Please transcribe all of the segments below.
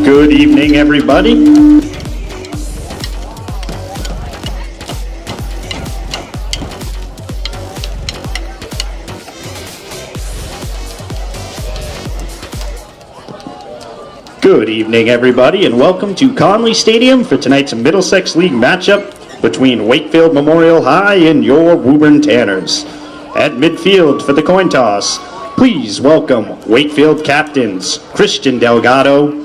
Good evening, everybody. Good evening, everybody, and welcome to Connolly Stadium for tonight's Middlesex League matchup between Wakefield Memorial High and your Woburn Tanners. At midfield for the coin toss, please welcome Wakefield captains Christian Delgado,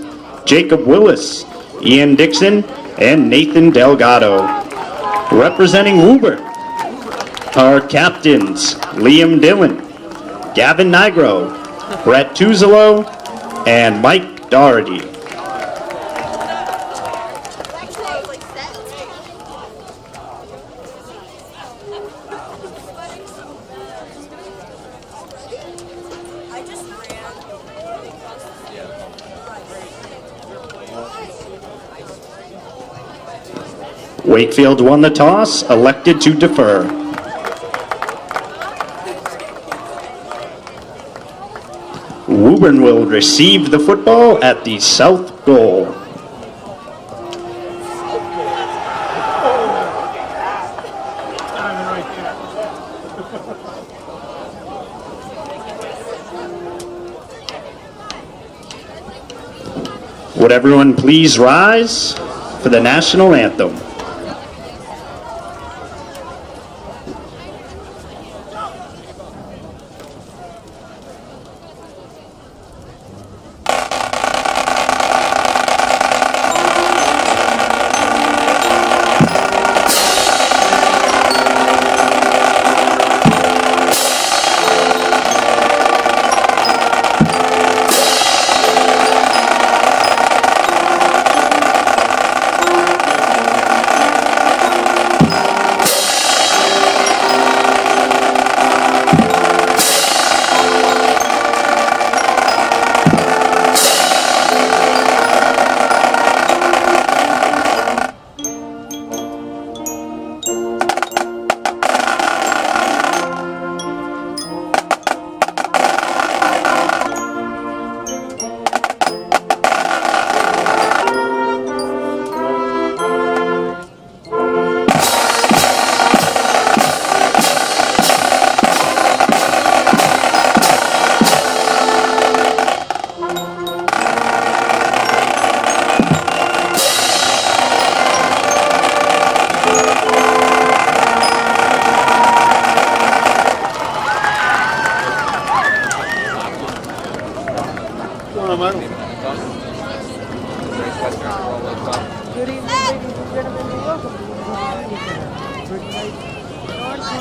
Jacob Willis, Ian Dixon, and Nathan Delgado. Representing Woburn, our captains Liam Dillon, Gavin Nigro, Brett Tuzolo, and Mike Doherty. Wakefield won the toss, elected to defer. Woburn will receive the football at the south goal. Would everyone please rise for the national anthem?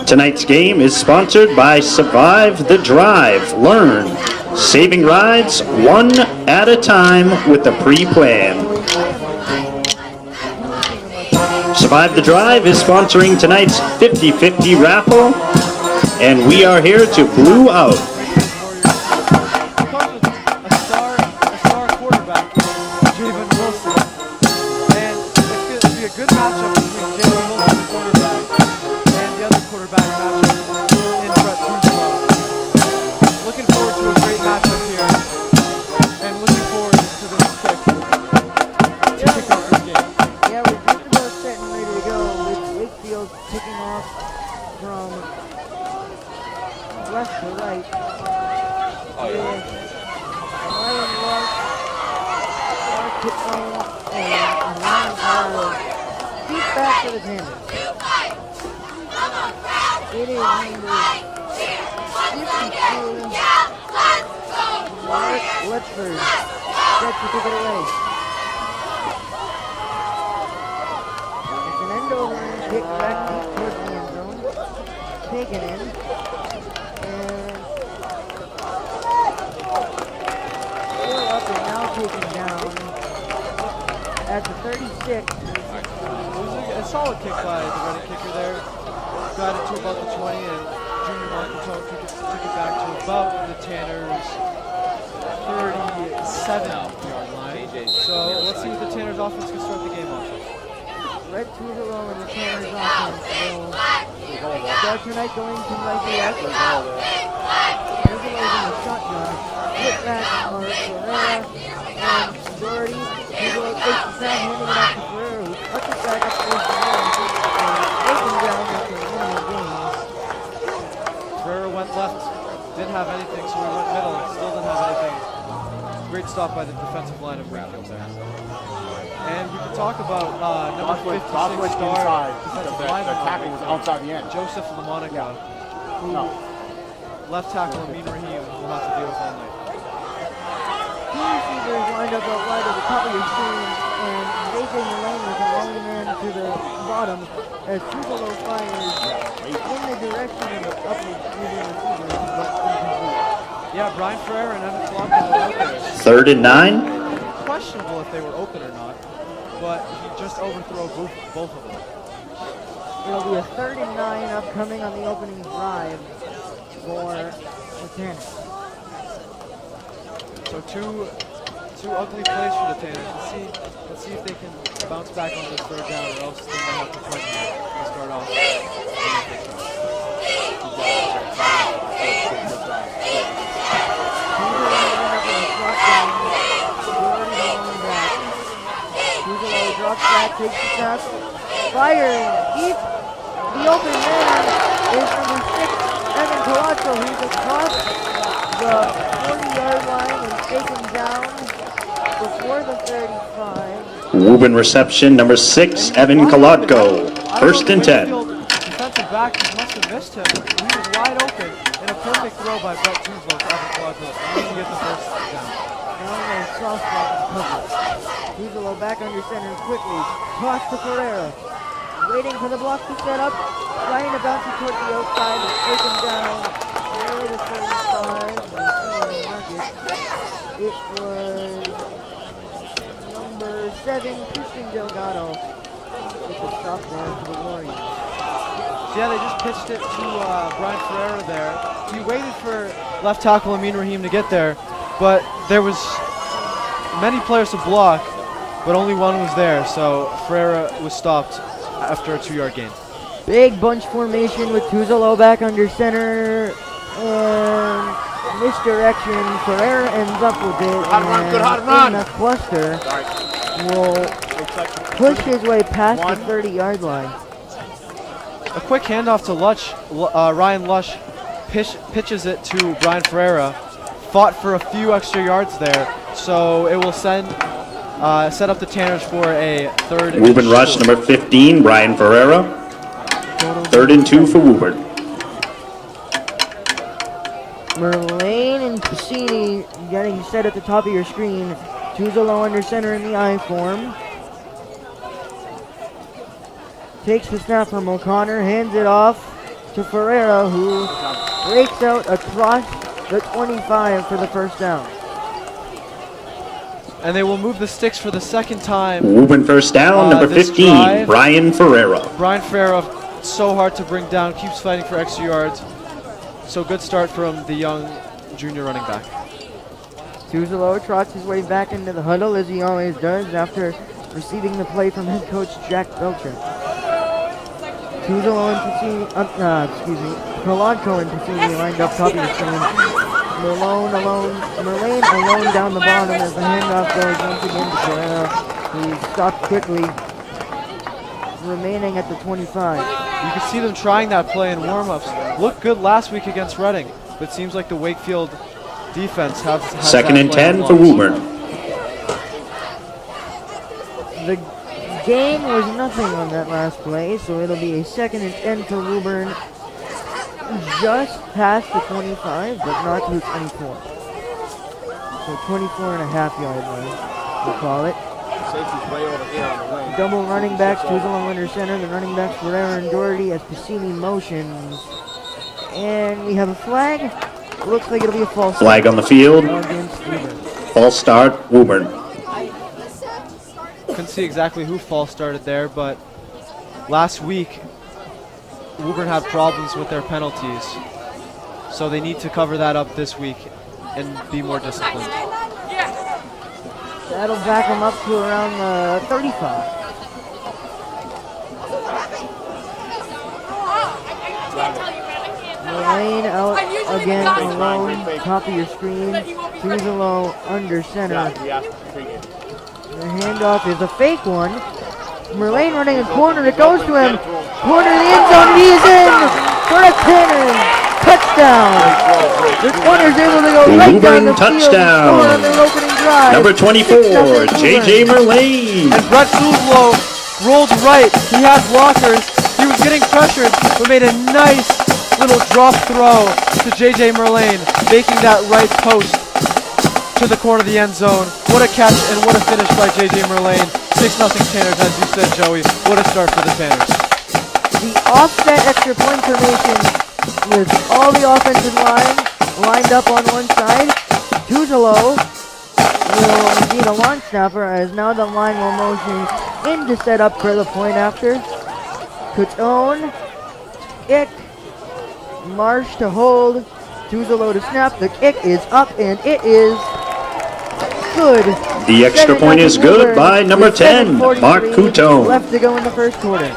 Tonight's game is sponsored by Survive the Drive. Learn saving rides one at a time with a pre-plan. Survive the Drive is sponsoring tonight's 50-50 raffle, and we are here to blue out. Tonight going to right the left. There's a in the shotgun. Flip back, Mark Herrera, and Doherty. Tuzolo takes the snap, handing it off to Ferrer, who cuts it back up towards the middle and taking down after minimum gains. Ferrer went left, didn't have anything, so we went middle, still didn't have anything. Great stop by the defensive line of Wakefield there. And we can talk about number 56 star defensive lineman. The tackle was outside the end. Joseph LaMonica, who left tackle Amin Rahim will have to deal with all night. Two receivers lined up out wide at the top of your screen, and Nathan Mullane was a long man to the bottom as Tuzolo fires in the direction of the upward moving receivers, but incomplete. Yeah, Brian Ferrer and Evan Colombo were out there. 3rd and 9. Questionable if they were open or not, but he just overthrew both of them. It'll be a 3rd and 9 upcoming on the opening drive for the Tanners. So two ugly plays for the Tanners. Let's see if they can bounce back on this 3rd down, or else they might have to punt to start off. Tuzolo drops back, takes the snap, firing deep. The open man is number 6, Evan Palazzo, who's across the 40-yard line and taken down before the 35. Woburn reception, number 6, Evan Kolodko. 1st and 10. Defensive back must have missed him. He was wide open and a perfect throw by Brett Tuzlo to Evan Kolodko. He can get the 1st down. Now a soft spot is covered. Tuzolo back under center quickly. Toss to Ferreira. Waiting for the block to set up. Trying to bounce it toward the outside. Taken down. Near the 35. It was number 7, Christian Delgado. With the stop there for the Warriors. Yeah, they just pitched it to Brian Ferreira there. He waited for left tackle Amin Rahim to get there, but there was many players to block, but only one was there, so Ferreira was stopped after a 2-yard gain. Big bunch formation with Tuzolo back under center, and misdirection. Ferreira ends up with it, and in a cluster will push his way past the 30-yard line. A quick handoff to Ryan Lush pitches it to Brian Ferreira. Fought for a few extra yards there, so it will set up the Tanners for a 3rd and Woburn rush, number 15, Brian Ferreira. 3rd and 2 for Woburn. Mullane and Cassini getting set at the top of your screen. Tuzolo under center in the I form. Takes the snap from O'Connor, hands it off to Ferreira, who breaks out across the 25 for the 1st down. And they will move the sticks for the 2nd time. Woburn 1st down, number 15, drive. Brian Ferreira. Brian Ferreira, so hard to bring down, keeps fighting for extra yards. So good start from the young junior running back. Tuzolo trots his way back into the huddle, as he always does, after receiving the play from head coach Jack Belcher. Tuzolo and Kolodko and Cassini lined up top of the screen. Mullane alone down the bottom as the handoff goes once again to Ferreira, who stopped quickly, remaining at the 25. You can see them trying that play in warm-ups. Looked good last week against Reading, but seems like the Wakefield defense has 2nd and 10 for Woburn. The gain was nothing on that last play, so it'll be a 2nd and 10 for Woburn, just past the 25, but not to the 24. So 24.5-yard line, we'll call it. Safety's way over here on the wing. Double running backs, Tuzolo under center, the running backs Ferreira and Doherty as Cassini motions. And we have a flag. Looks like it'll be a false start. Flag on the field. Against Woburn. False start, Woburn. Couldn't see exactly who false started there, but last week Woburn had problems with their penalties, so they need to cover that up this week and be more disciplined. That'll back them up to around the 35. Mullane out again alone, top of your screen. Tuzolo under center. The handoff is a fake one. Merlane running in corner. It goes to him. Corner of the end zone. He is in for a Tanners touchdown. The corner's able to go right down the field and score on their opening drive. Number 24, J.J. Merlane. And Brett Suzlow rolled right. He had blockers. He was getting pressured, but made a nice little drop throw to J.J. Merlane, making that right post to the corner of the end zone. What a catch and what a finish by J.J. Merlane. 6-0 Tanners, as you said, Joey. What a start for the Tanners. The offset extra point formation with all the offensive line lined up on one side. Tuzalo will be the long snapper, as now the line will motion in to set up for the point after. Couton, kick, Marsh to hold, Tuzalo to snap. The kick is up and it is good. The extra point is good by number 10, Mark Couton. Left to go in the first quarter.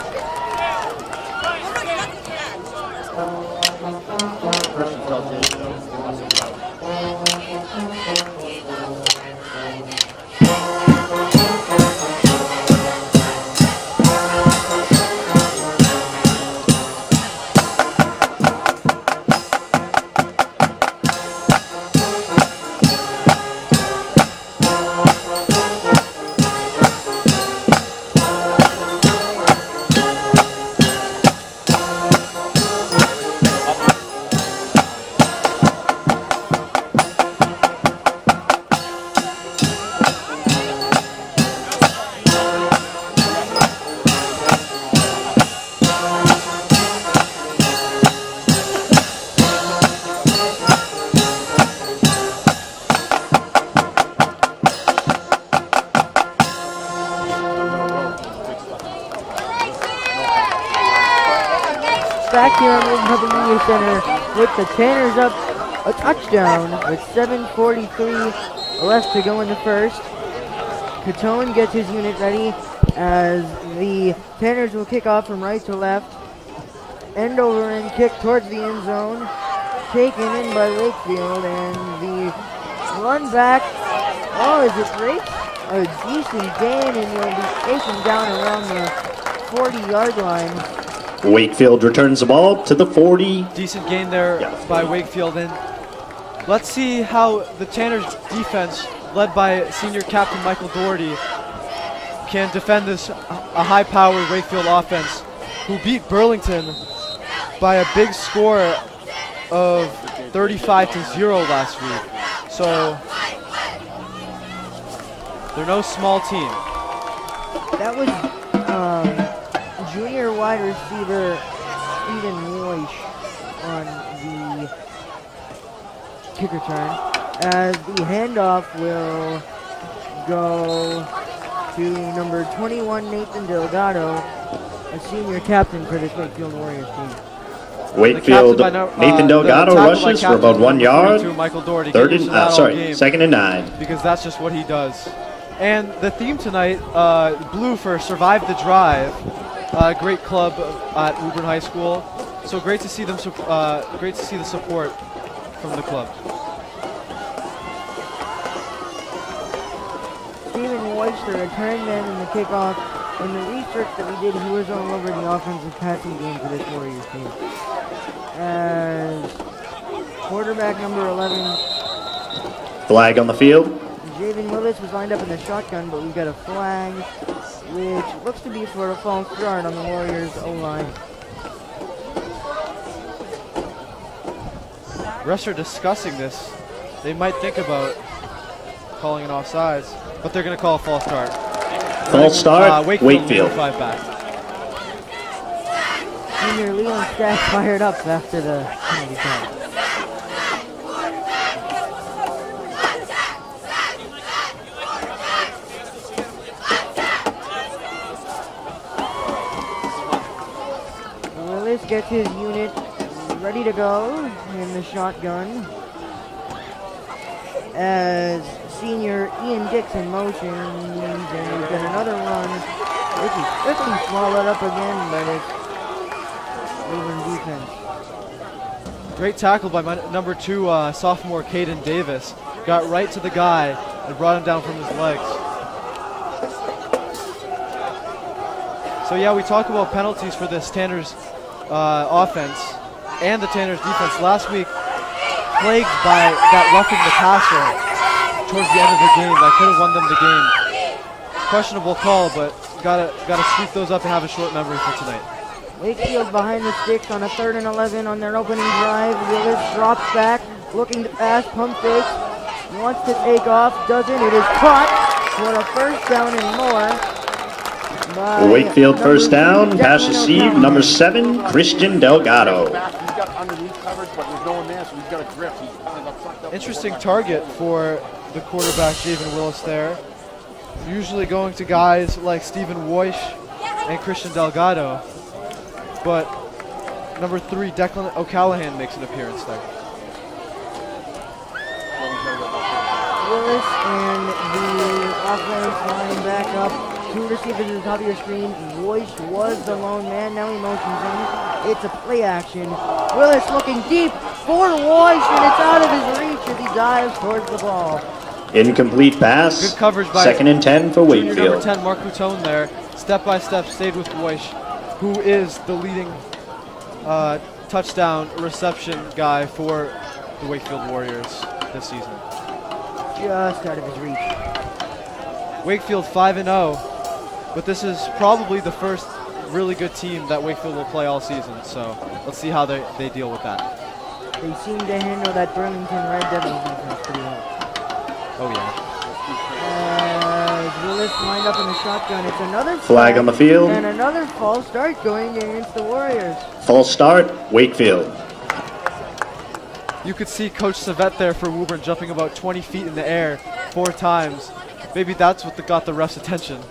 Back here on the Public Media Center with the Tanners up a touchdown with 7:43 left to go in the first. Couton gets his unit ready as the Tanners will kick off from right to left. End over end kick towards the end zone. Taken in by Wakefield, and the run back, oh, is it great? A decent gain, and he'll be taken down around the 40-yard line. Wakefield returns the ball to the 40. Decent gain there by Wakefield. And let's see how the Tanners defense, led by senior captain Michael Doherty, can defend this a high-powered Wakefield offense, who beat Burlington by a big score of 35-0 last week. So they're no small team. That was junior wide receiver Stephen Moish on the kick return, as the handoff will go to number 21 Nathan Delgado, a senior captain for this Wakefield Warriors team. Wakefield, Nathan Delgado rushes for about 1 yard. Michael Doherty, second and 9. Because that's just what he does. And the theme tonight, blue for Survive the Drive. Great club at Woburn High School. So great to see them. Great to see the support from the club. Stephen Weiss, the return man in the kickoff. In the research that we did, he was all over the offensive passing game for this Warriors team. As quarterback number 11, Flag on the field. Javen Willis was lined up in the shotgun, but we've got a flag, which looks to be for a false start on the Warriors O-line. Refs are discussing this. They might think about calling an offsides, but they're going to call a false start. False start, Wakefield. 5 back. Senior Leland Stack fired up after the penalty count. Willis gets his unit ready to go in the shotgun as senior Ian Dixon motions, and we've got another run, which is quickly swallowed up again by this Woburn defense. Great tackle by number 2 sophomore Caden Davis. Got right to the guy and brought him down from his legs. So yeah, we talk about penalties for this Tanner's offense and the Tanner's defense last week, plagued by that roughing the passer towards the end of the game that could have won them the game. Questionable call, but gotta sweep those up and have a short memory for tonight. Wakefield behind the sticks on a 3rd and 11 on their opening drive. Willis drops back, looking to pass, pump fakes, wants to take off, doesn't. It is caught for a first down and more. Wakefield Number first down, 3, pass Declan received, O'Connor. number 7, Christian Delgado. He's got underneath coverage, but there's no one there, so he's got a grip. He's kind of sucked up. Interesting target for the quarterback, Javen Willis there. Usually going to guys like Stephen Woish and Christian Delgado. But number 3, Declan O'Callahan makes an appearance there. Willis and the offense line back up. 2 receivers at the top of your screen. Woish was the lone man. Now he motions in. It's a play action. Willis looking deep for Woish, and it's out of his reach as he dives towards the ball. Incomplete pass. Good coverage by 2nd and 10 for junior number Wakefield. 10, Mark Coutone there. Step by step stayed with Woish, who is the leading touchdown reception guy for the Wakefield Warriors this season. Just out of his reach. Wakefield 5-0, but this is probably the first really good team that Wakefield will play all season, so let's see how they deal with that. They seem to handle that Burlington Red Devils defense pretty well. Oh yeah. Willis lined up in the shotgun. It's another Flag on the field. and another false start going against the Warriors. False start, Wakefield. You could see Coach Savette there for Woburn jumping about 20 feet in the air 4 times. Maybe that's what got the ref's attention.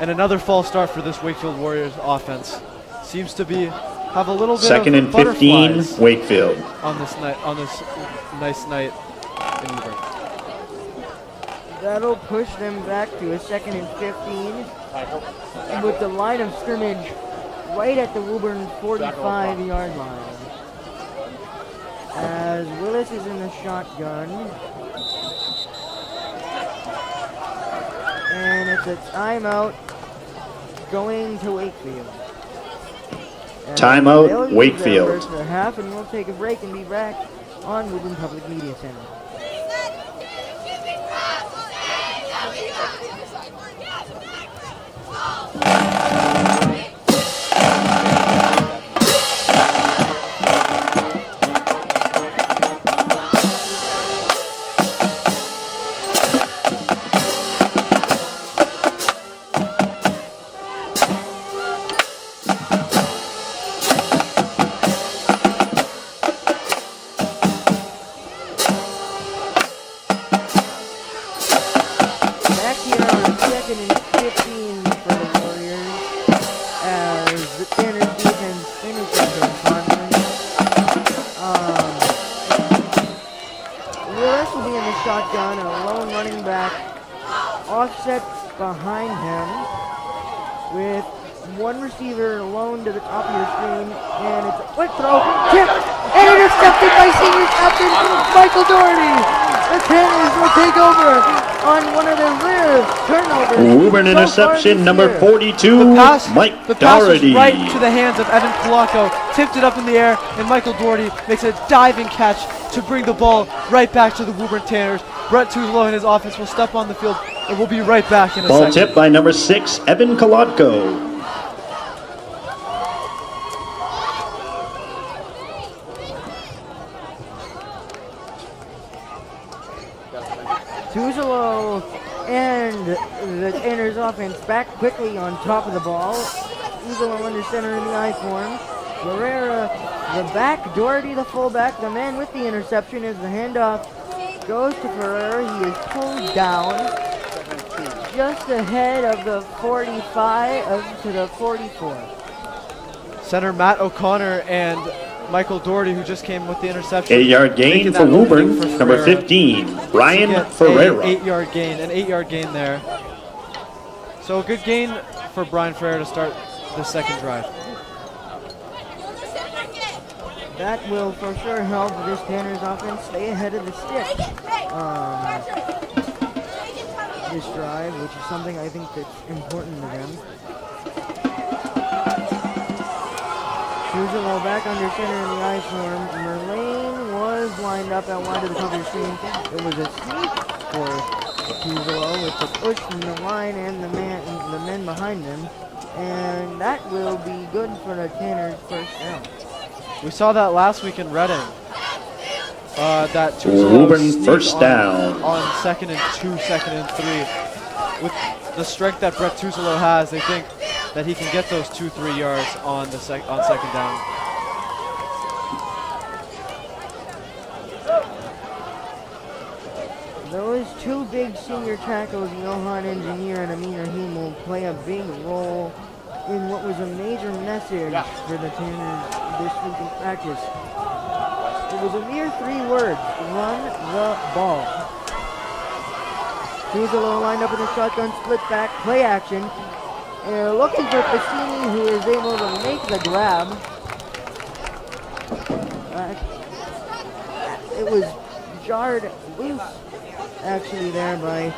And another false start for this Wakefield Warriors offense. Seems to have a little bit 2nd of and 15, butterflies Wakefield. on this nice night in Woburn. That'll push them back to a 2nd and 15 with the line of scrimmage right at the Woburn 45-yard line. As Willis is in the shotgun. And it's a timeout going to Wakefield. And Timeout, they'll use their Wakefield. first for half, and we'll take a break and be back on Woburn Public Media Center. Back here on 2nd and 15 for the Warriors as the Tanner's defense finishes their conference. Willis will be in the shotgun, a lone running back offset behind him with 1 receiver alone to the top of your screen, and it's a quick throw, tipped, and intercepted by senior captain Michael Doherty. The Tanners will take over on one of their rare turnovers. Woburn so far interception, this number year. 42, Mike The pass was Doherty. right to the hands of Evan Polacco, tipped it up in the air, and Michael Doherty makes a diving catch to bring the ball right back to the Woburn Tanners. Brett Tuzlo and his offense will step on the field, and we'll be right back in a Ball second. tipped by number 6, Evan Kolodko. Tuzolo and the Tanners offense back quickly on top of the ball. Tuzolo under center in the I form. Barrera, the back. Doherty, the fullback. The man with the interception as the handoff goes to Ferrer. He is pulled down just ahead of the 45 to the 44. Center Matt O'Connor and Michael Doherty, who just came with the interception. 8-yard gain making for that opening Woburn, for number Ferreira. 15, Ryan Get Ferreira. An 8-yard gain there. So a good gain for Brian Ferreira to start the second drive. That will for sure help this Tanners offense stay ahead of the stick. This drive, which is something I think that's important to them. Tuzolo back under center in the ice form. Merlane was lined up out wide of the cover screen. It was a sneak for Tuzolo with the push from the line and the men behind him. And that will be good for the Tanners' first down. We saw that last week in Reading. That Tuzolo Woburn first down. On 2nd and 2, 2nd and 3. With the strength that Brett Tuzolo has, they think that he can get those 2-3 yards on second down. Those two big senior tackles, Johan Engineer and Amin Rahim, will play a big role in what was a major message for the Tanners this week in practice. It was a mere 3 words: run the ball. Tuzolo lined up in a shotgun split back, play action. And they're looking for Piscini, who is able to make the grab. It was jarred loose, actually, there by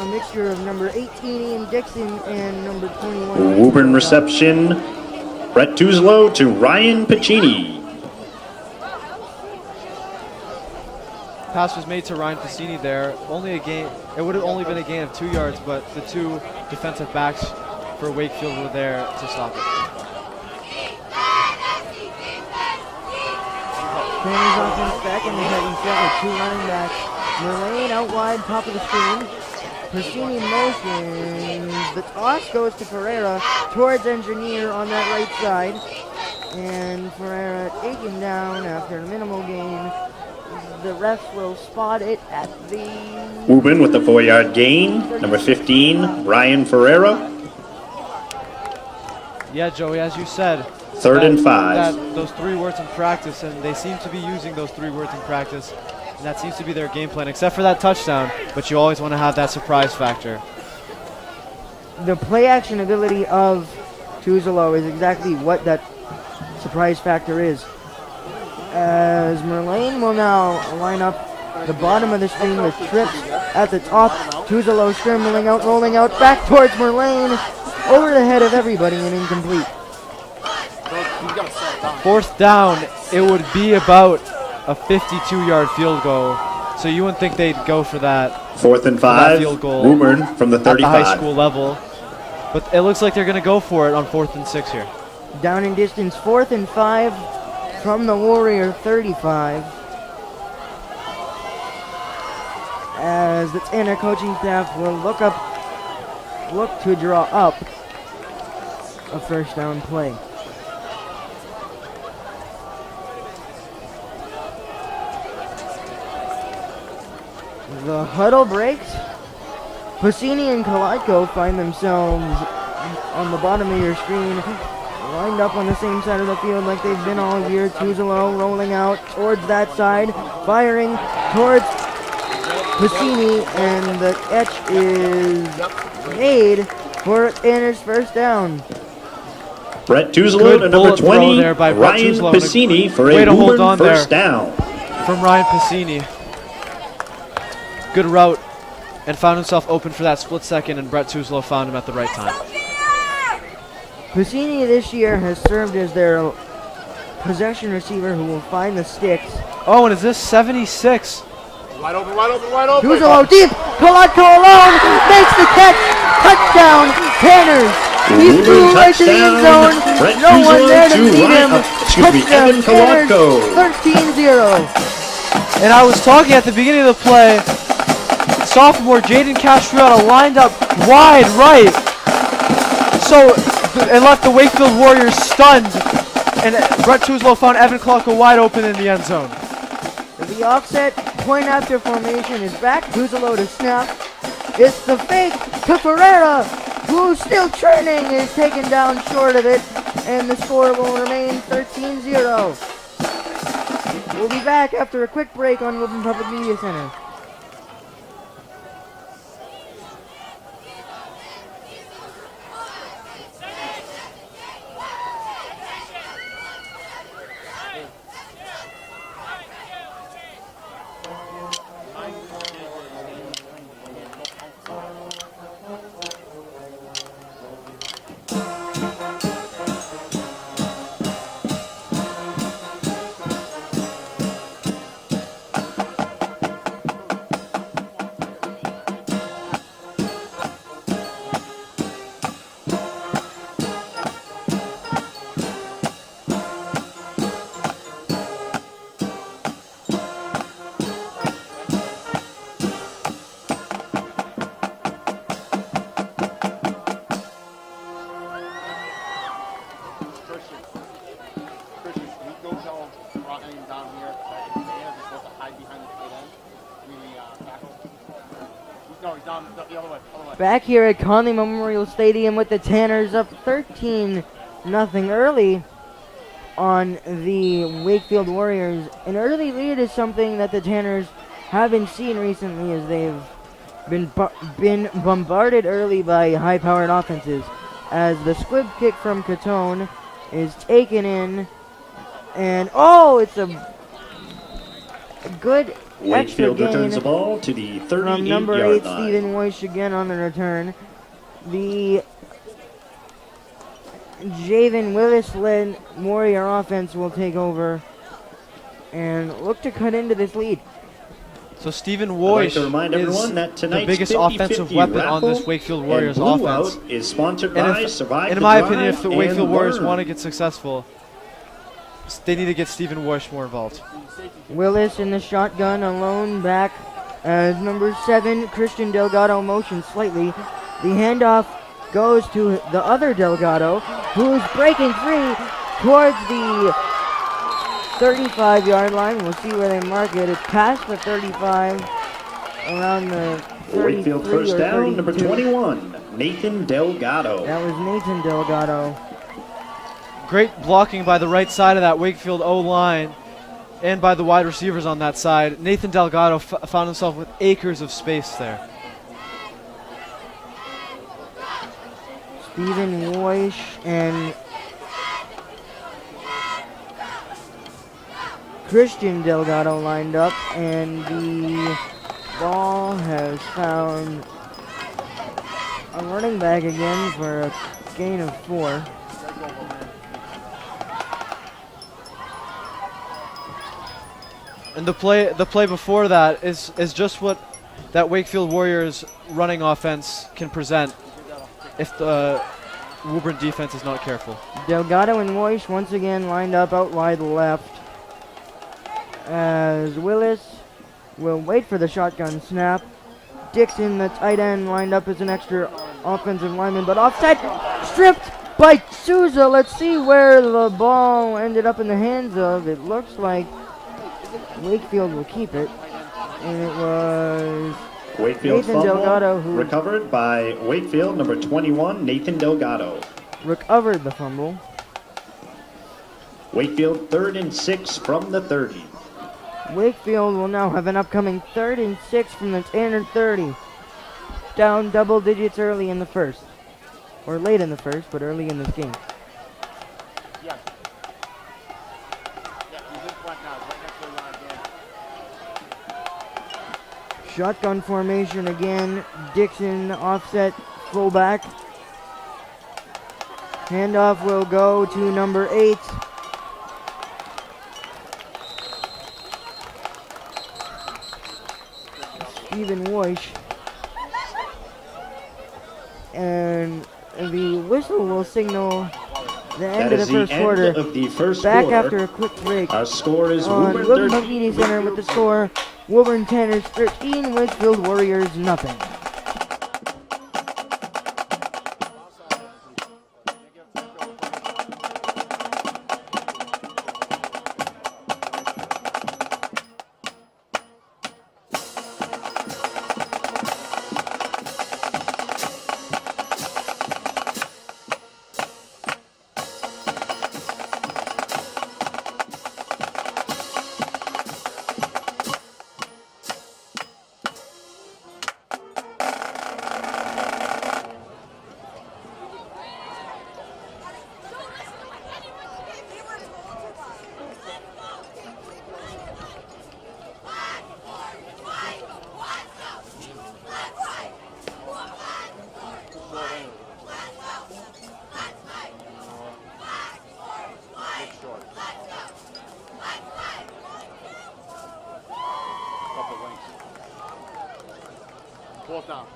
a mixture of number 18 Ian Dixon and number 21. Woburn reception. Brett Tuzolo to Ryan Piccini. Pass was made to Ryan Piscini there. Only a gain. It would have only been a gain of 2 yards, but the 2 defensive backs for Wakefield were there to stop it. Tanners offense back in the heading set with 2 running backs. Merlane out wide, top of the screen. Piscini motions. The toss goes to Ferreira towards Engineer on that right side. And Ferreira taken down after a minimal gain. The refs will spot it at the... Woburn with the 4-yard gain. Number 15, Ryan Ferreira. Yeah, Joey, as you said. 3rd and 5. Those 3 words in practice, and they seem to be using those 3 words in practice. And that seems to be their game plan, except for that touchdown. But you always want to have that surprise factor. The play action ability of Tuzolo is exactly what that surprise factor is. As Merlane will now line up the bottom of the screen with trips at the top. Tuzolo scrambling out, rolling out, back towards Merlane, over the head of everybody and incomplete. 4th down, it would be about a 52-yard field goal. So you wouldn't think they'd go for that. 4th and 5, field goal Woburn from the 35. At the high school level. But it looks like they're going to go for it on 4th and 6 here. Down in distance, 4th and 5 from the Warrior 35. As the Tanner coaching staff will look to draw up a first down play. The huddle breaks. Piscini and Kalatko find themselves on the bottom of your screen, lined up on the same side of the field like they've been all year. Tuzolo rolling out towards that side, firing towards Piscini, and the catch is made for Tanner's first down. Brett Tuzolo to number 20, there by Ryan Tuzolo. Piscini for Way a to hold Woburn on first there. down. From Ryan Piscini. Good route, and found himself open for that split second, and Brett Tuzolo found him at the right time. Piscini this year has served as their possession receiver who will find the sticks. Oh, and is this 76? Wide open, wide open, wide open. Tuzolo deep, Kalatko alone, makes the catch, touchdown, Tanners. He threw right to the end zone, no one there to meet him. Touchdown, Tanners, 13-0. And I was talking at the beginning of the play, sophomore Jaden Castriota lined up wide right, and left the Wakefield Warriors stunned, and Brett Tuzolo found Evan Kalatko wide open in the end zone. The offset point after formation is back. Tuzolo to snap. It's the fake to Ferreira, who's still churning, is taken down short of it, and the score will remain 13-0. We'll be back after a quick break on Woburn Public Media Center. No, he's down the other way. Back here at Connolly Memorial Stadium with the Tanners up 13-0 early on the Wakefield Warriors. An early lead is something that the Tanners haven't seen recently, as they've been bombarded early by high-powered offenses. As the squib kick from Catone is taken in, and it's a good extra Wakefield gain returns the ball to the from number 38-yard 8, line. Stephen Weish, again on the return. The Javen Willis-led Warrior offense will take over and look to cut into this lead. So Stephen I'd like Woish to remind everyone is that the tonight's biggest 50-50 offensive weapon on this raffle Wakefield and Warriors Blue offense. Out is sponsored And by Survive in the my Drive opinion, if the and Wakefield Warriors Learn. want to get successful, they need to get Stephen Woish more involved. Willis in the shotgun, alone back as number 7, Christian Delgado, motions slightly. The handoff goes to the other Delgado, who's breaking free towards the 35-yard line. We'll see where they mark it. It's past the 35, around the 33 Wakefield first or down, number 32. 21, Nathan Delgado. That was Nathan Delgado. Great blocking by the right side of that Wakefield O-line and by the wide receivers on that side. Nathan Delgado found himself with acres of space there. Stephen Woish and Christian Delgado lined up, and the ball has found a running back again for a gain of 4. And the play before that is just what that Wakefield Warriors running offense can present if the Woburn defense is not careful. Delgado and Woish once again lined up out wide left, as Willis will wait for the shotgun snap. Dixon, the tight end, lined up as an extra offensive lineman, but offside, stripped by Souza. Let's see where the ball ended up in the hands of. It looks like Wakefield will keep it, and it was Wakefield Nathan fumble Delgado who recovered by Wakefield, number 21, Nathan Delgado. recovered the fumble. Wakefield 3rd and 6 from the 30. Wakefield will now have an upcoming 3rd and 6 from the Tanner 30. Down double digits early in the first. Or late in the first, but early in this game. Yes. Yeah, he's in front now. He's right next to the line again. Shotgun formation again. Dixon offset fullback. Handoff will go to number 8. Stephen Woish. And the whistle will signal the end That of the is the first end quarter. of the first Back quarter. after a quick break. Our score is On Woburn Woburn 13. Media Center with the score, Woburn Tanners 13, Wakefield Warriors nothing. Fourth down.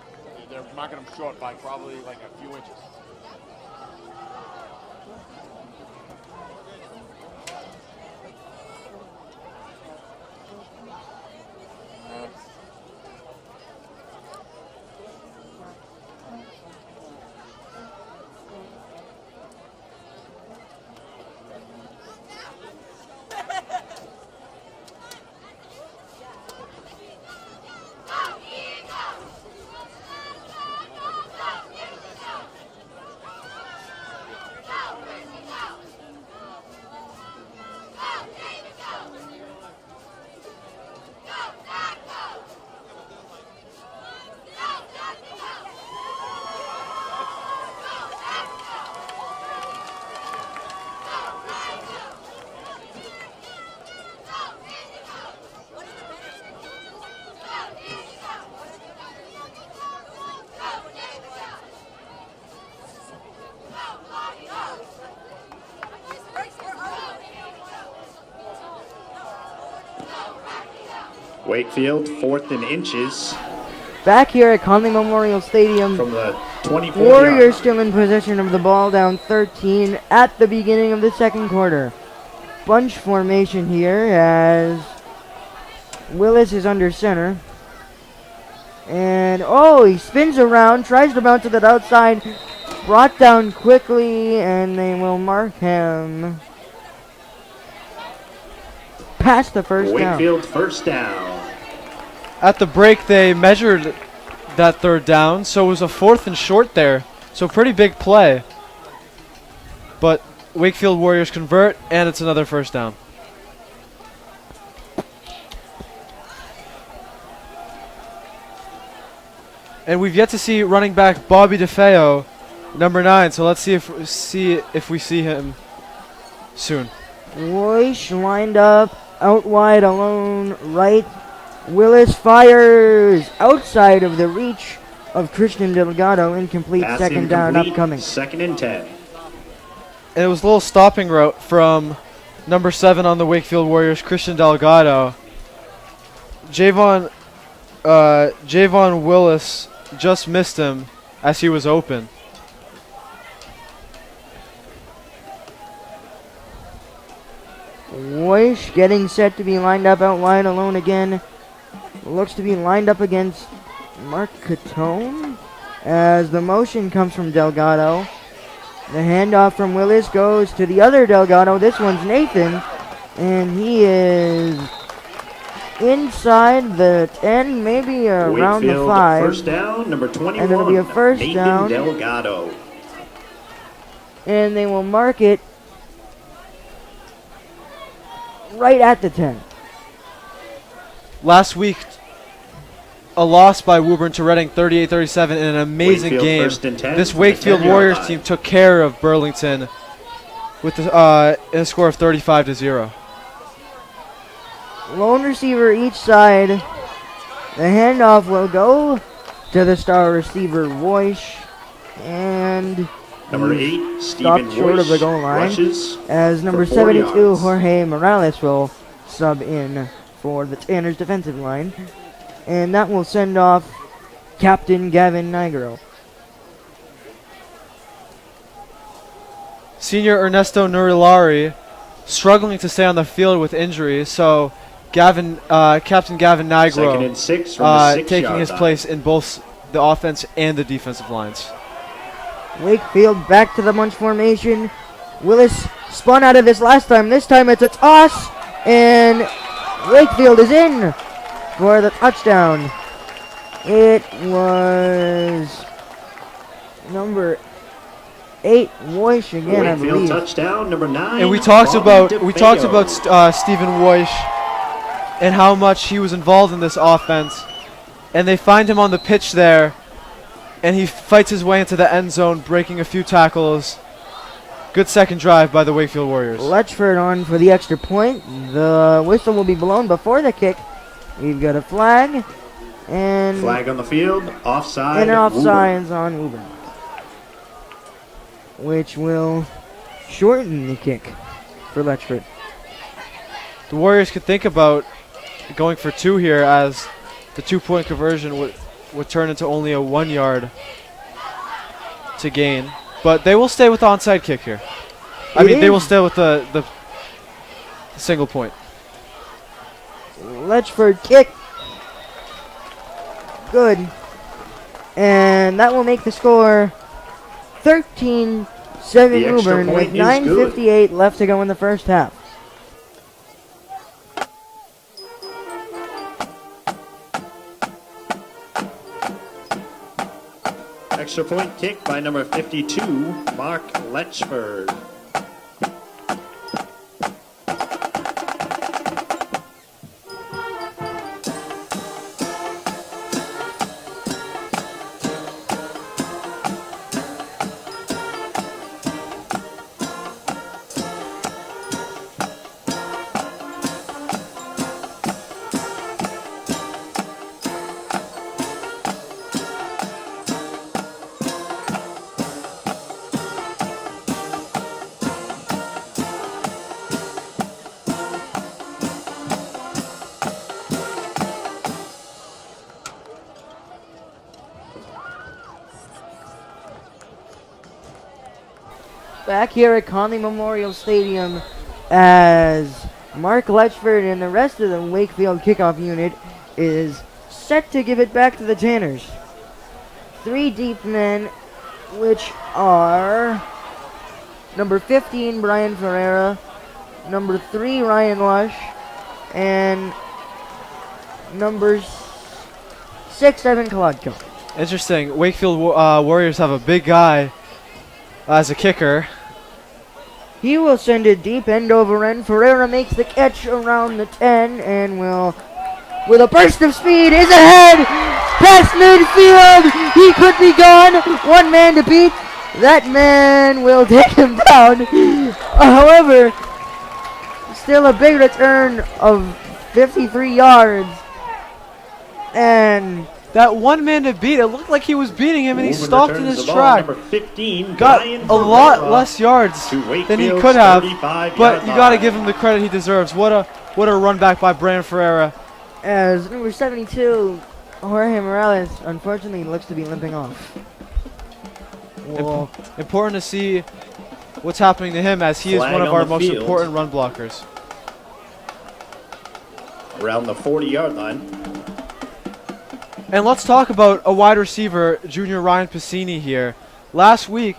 They're marking him short by probably like a few inches. Wakefield, 4th and inches Back here at Connolly Memorial Stadium, from the 24 Warriors still in possession of the ball, down 13 at the beginning of the second quarter. Bunch formation here as Willis is under center. And, he spins around, tries to bounce it to the outside, brought down quickly, and they will mark him past the first down. Wakefield first down. At the break, they measured that third down, so it was a 4th and short there. So pretty big play. But Wakefield Warriors convert, and it's another first down. And we've yet to see running back Bobby DeFeo, number 9. So let's see if we see him soon. Royce lined up out wide alone right. Willis fires outside of the reach of Christian Delgado. Incomplete. Pass Second down incomplete, upcoming. 2nd and 10. And it was a little stopping route from number 7 on the Wakefield Warriors, Christian Delgado. Javon Willis just missed him as he was open. Royce getting set to be lined up out wide alone again. Looks to be lined up against Mark Catone as the motion comes from Delgado. The handoff from Willis goes to the other Delgado. This one's Nathan, and he is inside the 10, maybe around the Wakefield 5. first down, number 21. And it'll be a first Nathan down. Delgado. And they will mark it right at the 10. Last week, a loss by Woburn to Reading, 38-37, in an amazing Wakefield game. first and 10 This from the Wakefield 10-yard Warriors line. team took care of Burlington with a score of 35-0. Lone receiver each side. The handoff will go to the star receiver, Voish. And Number he's 8, stopped Stephen short of the Royce goal line. rushes As number for 4 72, yards. Jorge Morales, will sub in for the Tanners defensive line. And that will send off Captain Gavin Nigro. Senior Ernesto Nurilari struggling to stay on the field with injuries, so Captain Gavin 2nd Nigro and 6 from the 6 taking yard his line. place in both the offense and the defensive lines. Wakefield back to the bunch formation. Willis spun out of this last time. This time it's a toss. And Wakefield is in for the touchdown. It was number 8, Woish again, I Wakefield believe. touchdown, number 9. And we talked Bobby about DeFeo. Stephen Woish and how much he was involved in this offense. And they find him on the pitch there, and he fights his way into the end zone, breaking a few tackles. Good second drive by the Wakefield Warriors. Letchford on for the extra point. The whistle will be blown before the kick. We've got a flag. And Flag on the field, offside. an Woburn. offsides on Woburn, which will shorten the kick for Letchford. The Warriors could think about going for 2 here, as the 2-point conversion would turn into only a 1 yard to gain. But they will stay with the onside kick here. They will stay with the single point. Letchford kick. Good. And that will make the score 13-7 The extra Woburn point with is 9:58 left to go in the first half. Extra point kick by number 52, Mark Letchford. Back here at Connolly Memorial Stadium as Mark Letchford and the rest of the Wakefield kickoff unit is set to give it back to the Tanners. 3 deep men, which are number 15, Brian Ferreira, number 3, Ryan Lush, and number 6, Evan Kolodko. Interesting. Wakefield Warriors have a big guy as a kicker. He will send it deep, end over end. Ferreira makes the catch around the 10 and will, with a burst of speed, is ahead! Past midfield! He could be gone! 1 man to beat. That man will take him down. However, still a big return of 53 yards. And that 1 man to beat, it looked like he was beating him and he Woburn stopped in returns his the ball. track. Number 15, Got Brian a lot Ferreira less yards to than he Wakefield's could have, 35 but yard you got to line. give him the credit he deserves. What a run back by Brian Ferreira. as number 72, Jorge Morales, unfortunately looks to be limping off. Well, Important to see what's happening to him as he is Flag one of on our the most field. important run blockers. Around the 40-yard line. And let's talk about a wide receiver, junior Ryan Piscini here. Last week,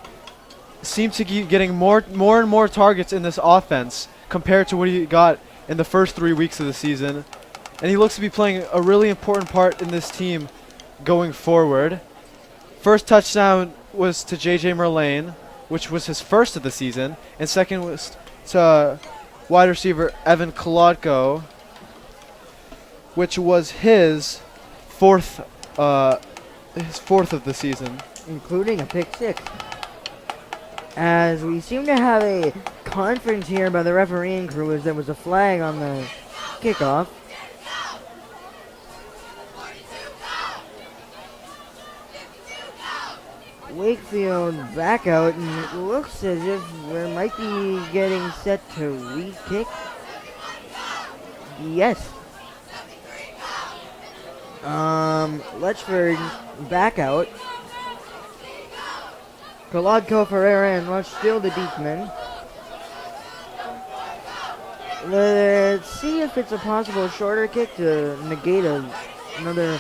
seemed to keep getting more and more targets in this offense compared to what he got in the first 3 weeks of the season. And he looks to be playing a really important part in this team going forward. First touchdown was to J.J. Merlane, which was his first of the season. And second was to wide receiver Evan Kolodko, which was his fourth of the season. including a pick 6. As we seem to have a conference here by the refereeing crew as there was a flag on the kickoff. Wakefield back out, and it looks as if we might be getting set to re-kick. Yes. Letchford back out. Kolodko, Ferreira, and Lush still the deep men. Let's see if it's a possible shorter kick to negate another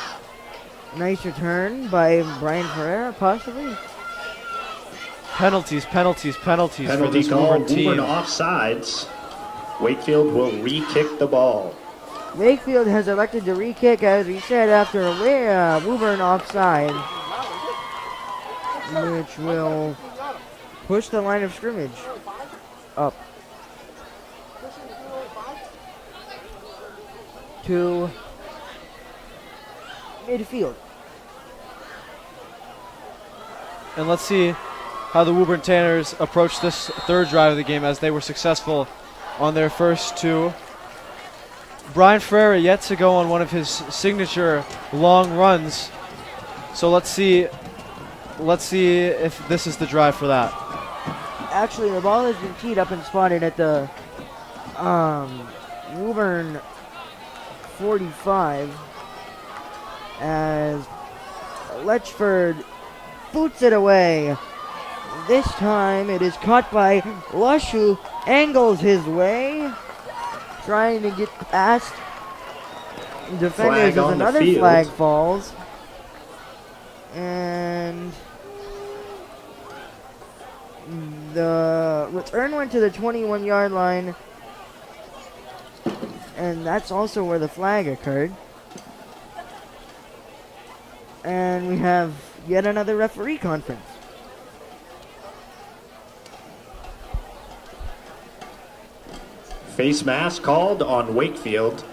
nice return by Brian Ferreira, possibly. Penalties for Penalty this call, Woburn team. Woburn offsides. Wakefield will re-kick the ball. Wakefield has elected to re-kick, as we said, after a Woburn offside, which will push the line of scrimmage up to midfield. And let's see how the Woburn Tanners approach this third drive of the game, as they were successful on their first 2. Brian Ferreira yet to go on one of his signature long runs. So let's see if this is the drive for that. Actually, the ball has been teed up and spotted at the Woburn 45 as Letchford boots it away. This time it is caught by Lush, who angles his way, trying to get past defenders Flag as on the another field. flag falls. And the return went to the 21-yard line, and that's also where the flag occurred. And we have yet another referee conference. Face mask called on Wakefield.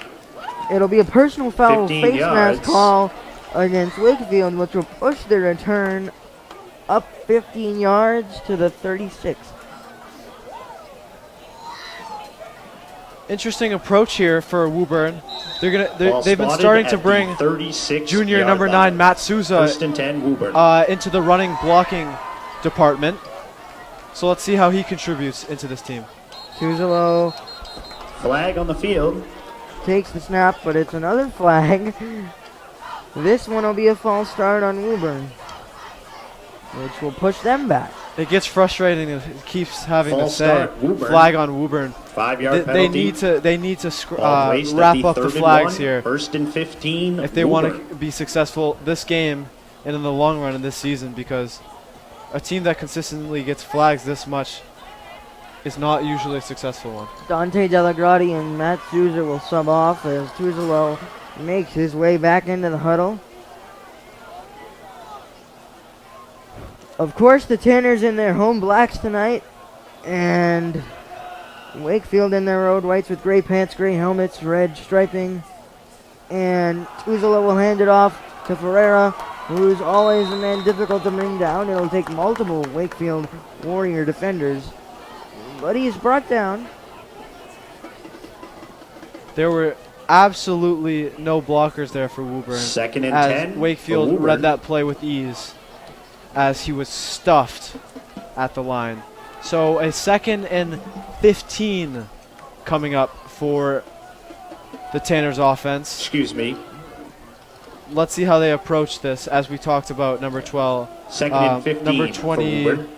It'll be a personal foul 15 face mask yards. call against Wakefield, which will push the return up 15 yards to the 36. Interesting approach here for Woburn. Ball They've been spotted starting to at bring the 36 junior yard number 9 line. Matt Souza First and 10, Woburn. into the running blocking department. So let's see how he contributes into this team. Tuzalo Flag on the field. takes the snap, but it's another flag. This one will be a false start on Woburn. which will push them back. It gets frustrating. It keeps having to False say start, Woburn. flag on Woburn. 5-yard They penalty. need to Ball placed at wrap up the 3rd and flags 1, here First and 15. if they want Woburn. to be successful this game and in the long run in this season, because a team that consistently gets flags this much is not usually a successful one. Dante Delagrati and Matt Souza will sub off as Tuzalo makes his way back into the huddle. Of course, the Tanners in their home blacks tonight, and Wakefield in their road whites with gray pants, gray helmets, red striping. And Tuzalo will hand it off to Ferreira, who's always a man difficult to bring down. It'll take multiple Wakefield Warrior defenders, but he's brought down. There were absolutely no blockers there for Woburn. 2nd and as 10. Wakefield for Woburn. read that play with ease as he was stuffed at the line. So a 2nd and 15 coming up for the Tanners offense. Excuse me. Let's see how they approach this, as we talked about number 12. 2nd and 15. Number for 20, Woburn.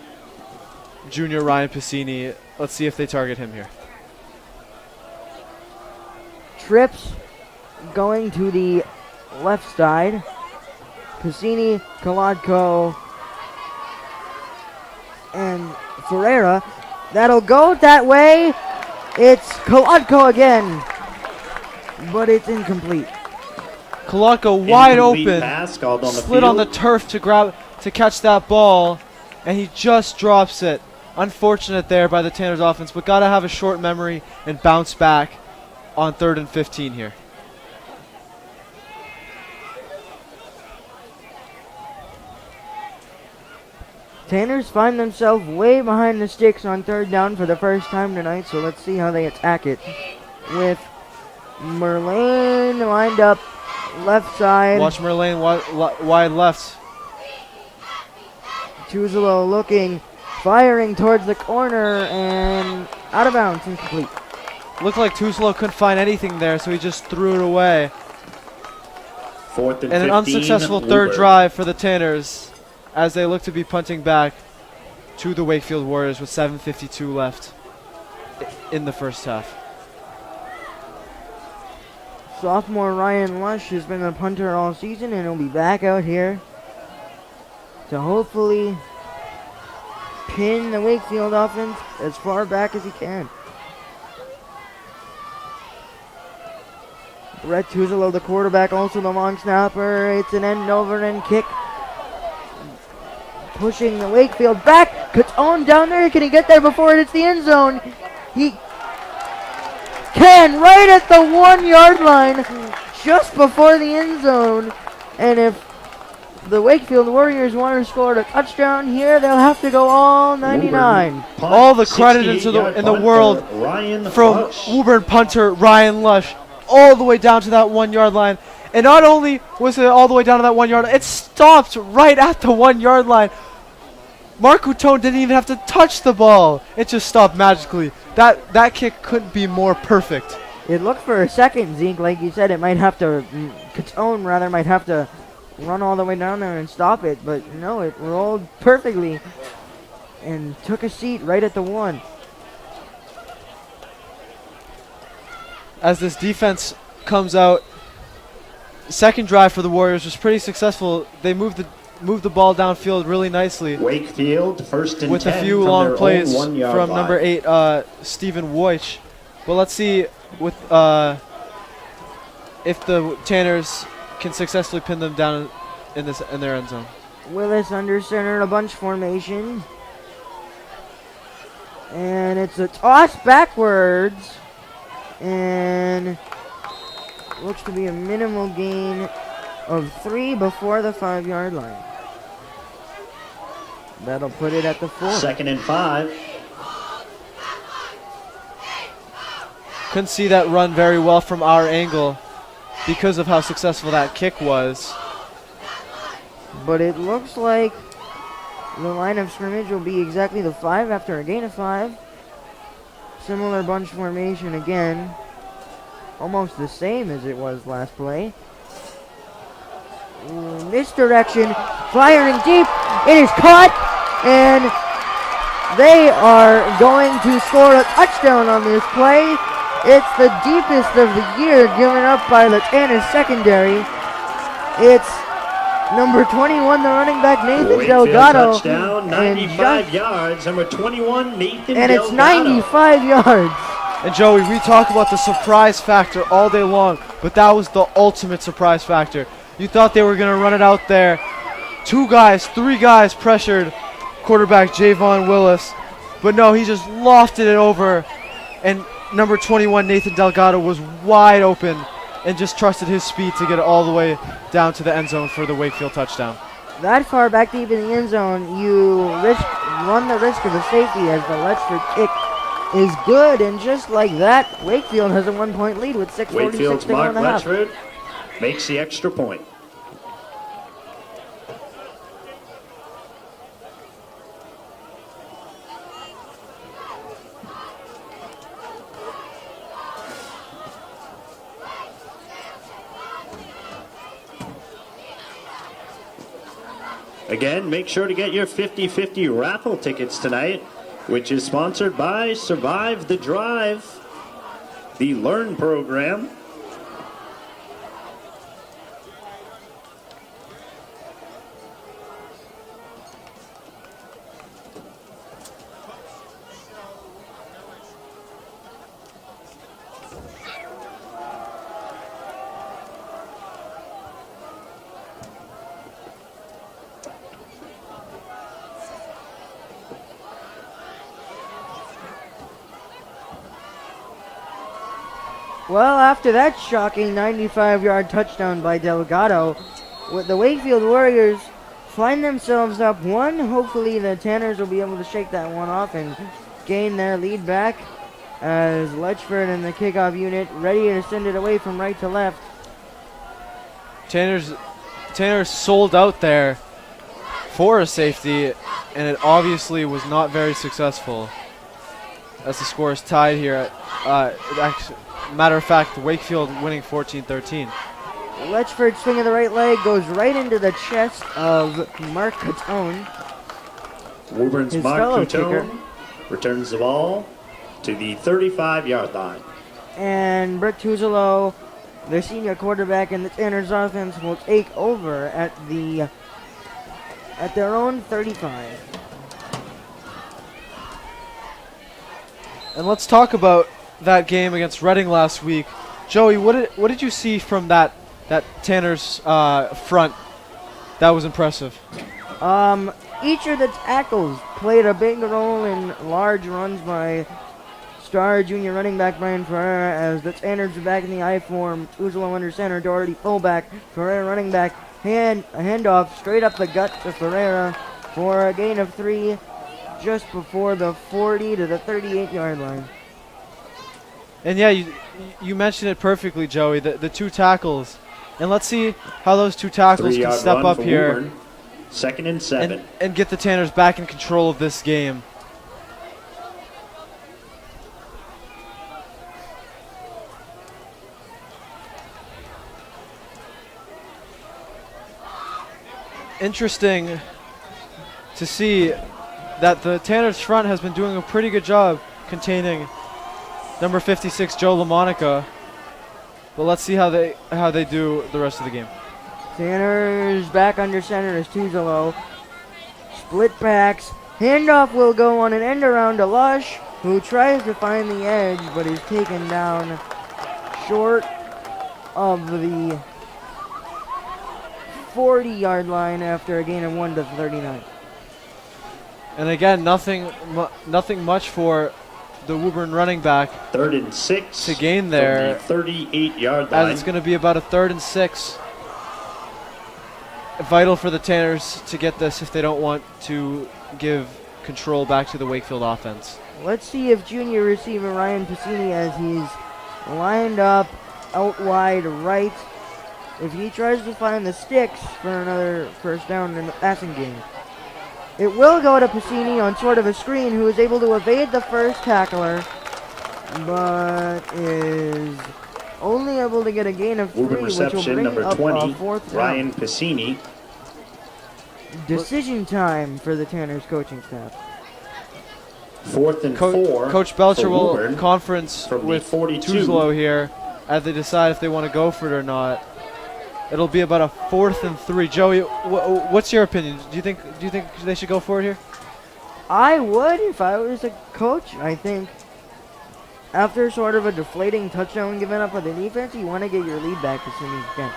junior Ryan Piscini. Let's see if they target him here. Trips going to the left side. Piscini, Kolodko, and Ferreira. That'll go that way. It's Kolodko again, but it's incomplete. Kolodko wide Incomplete open, pass called on the slid on the field. turf to catch that ball, and he just drops it. Unfortunate there by the Tanners offense, but got to have a short memory and bounce back on 3rd and 15 here. Tanners find themselves way behind the sticks on 3rd down for the first time tonight, so let's see how they attack it. With Merlane lined up left side. Watch Merlane wide left. Tuzalo looking, firing towards the corner, and out of bounds, incomplete. Looked like Tuzlo couldn't find anything there, so he just threw it away. 4th and 15. And an unsuccessful Woburn. 3rd drive for the Tanners as they look to be punting back to the Wakefield Warriors with 7:52 left in the first half. Sophomore Ryan Lush has been a punter all season, and he'll be back out here to hopefully pin the Wakefield offense as far back as he can. Brett Tuzalo, the quarterback, also the long snapper. It's an end-over-end kick. Pushing the Wakefield back. Catone down there. Can he get there before it hits the end zone? He can, right at the 1 yard line, just before the end zone. And if the Wakefield Warriors want to score a touchdown here, they'll have to go all 99. Woburn punt, All the credit 68-yard in the punt world for Ryan from Lush. Woburn punter Ryan Lush all the way down to that 1 yard line. And not only was it all the way down to that 1 yard line, it stopped right at the 1 yard line. Mark Coutone didn't even have to touch the ball. It just stopped magically. That kick couldn't be more perfect. It looked for a second, Zeke, like you said, it might have to, Catone rather, might have to run all the way down there and stop it, but no, it rolled perfectly and took a seat right at the 1. As this defense comes out, second drive for the Warriors was pretty successful. They moved the ball downfield really nicely Wakefield, 1st and with 10 a few from long their plays own 1 yard from line. number 8, Stephen Woich. But let's see with if the Tanners can successfully pin them down in their end zone. Willis under center in a bunch formation. And it's a toss backwards. And looks to be a minimal gain of 3 before the 5 yard line. That'll put it at the 4. 2nd and 5. Couldn't see that run very well from our angle because of how successful that kick was. But it looks like the line of scrimmage will be exactly the 5 after a gain of 5. Similar bunch formation again. Almost the same as it was last play. Misdirection, firing deep, It is caught, and they are going to score a touchdown on this play. It's the deepest of the year given up by the Tanner secondary. It's number 21, the running back, Nathan Wakefield Delgado. touchdown, 95 yards. Number 21, Nathan And it's Delgado. 95 yards. And Joey, we talk about the surprise factor all day long, but that was the ultimate surprise factor. You thought they were going to run it out there. 3 guys pressured quarterback Javon Willis, but no, he just lofted it over, and number 21, Nathan Delgado, was wide open and just trusted his speed to get it all the way down to the end zone for the Wakefield touchdown. That far back deep in the end zone, you run the risk of a safety as the Letchford kick is good, and just like that, Wakefield has a 1-point lead with 6:46 Wakefield's to go Mark in the half. Letchford makes the extra point. Again, make sure to get your 50-50 raffle tickets tonight, which is sponsored by Survive the Drive, the Learn program. Well, after that shocking 95-yard touchdown by Delgado, with the Wakefield Warriors find themselves up 1. Hopefully the Tanners will be able to shake that one off and gain their lead back as Letchford and the kickoff unit ready to send it away from right to left. Tanner's sold out there for a safety, and it obviously was not very successful as the score is tied here. Matter of fact, Wakefield winning 14-13. Letchford swing of the right leg goes right into the chest of Mark Catone. Woburn's His Mark fellow Couton returns the ball to the 35-yard line. And Brett Tuzolo, the senior quarterback in the Tanners offense, will take over at their own 35. And let's talk about that game against Reading last week. Joey, what did you see from that Tanner's front that was impressive? Each of the tackles played a big role in large runs by star junior running back Brian Ferreira as the Tanners are back in the I form. Tuzolo under center, Doherty fullback, Ferreira running back, a handoff straight up the gut to Ferreira for a gain of 3 just before the 40 to the 38-yard line. And yeah, you mentioned it perfectly, Joey, the 2 tackles. And let's see how those 2 tackles can 3-yard step run up for here Woburn. 2nd and 7. and get the Tanners back in control of this game. Interesting to see that the Tanners front has been doing a pretty good job containing number 56 Joe LaMonica, but let's see how they do the rest of the game. Tanners back under center is Tuzolo. Split backs. Handoff will go on an end around to Lush, who tries to find the edge, but is taken down short of the 40-yard line after a gain of 1 to 39. And again, nothing much for the Woburn running back 3rd and 6 to gain there. From the 38-yard line. As it's going to be about a 3rd and 6. Vital for the Tanners to get this if they don't want to give control back to the Wakefield offense. Let's see if junior receiver Ryan Piscini, as he's lined up out wide right, if he tries to find the sticks for another first down in the passing game. It will go to Piscini on sort of a screen, who is able to evade the first tackler, but is only able to get a gain of 3, Woburn which will reception bring number up 20, a 4th down. Ryan Piscini. decision time for the Tanners coaching staff. 4th and 4. Coach Belcher for will Woburn conference from the with 42. Tuzlo here as they decide if they want to go for it or not. It'll be about a 4th and 3. Joey, what's your opinion? Do you think they should go for it here? I would if I was a coach. I think after sort of a deflating touchdown given up by the defense, you want to get your lead back as soon as you can.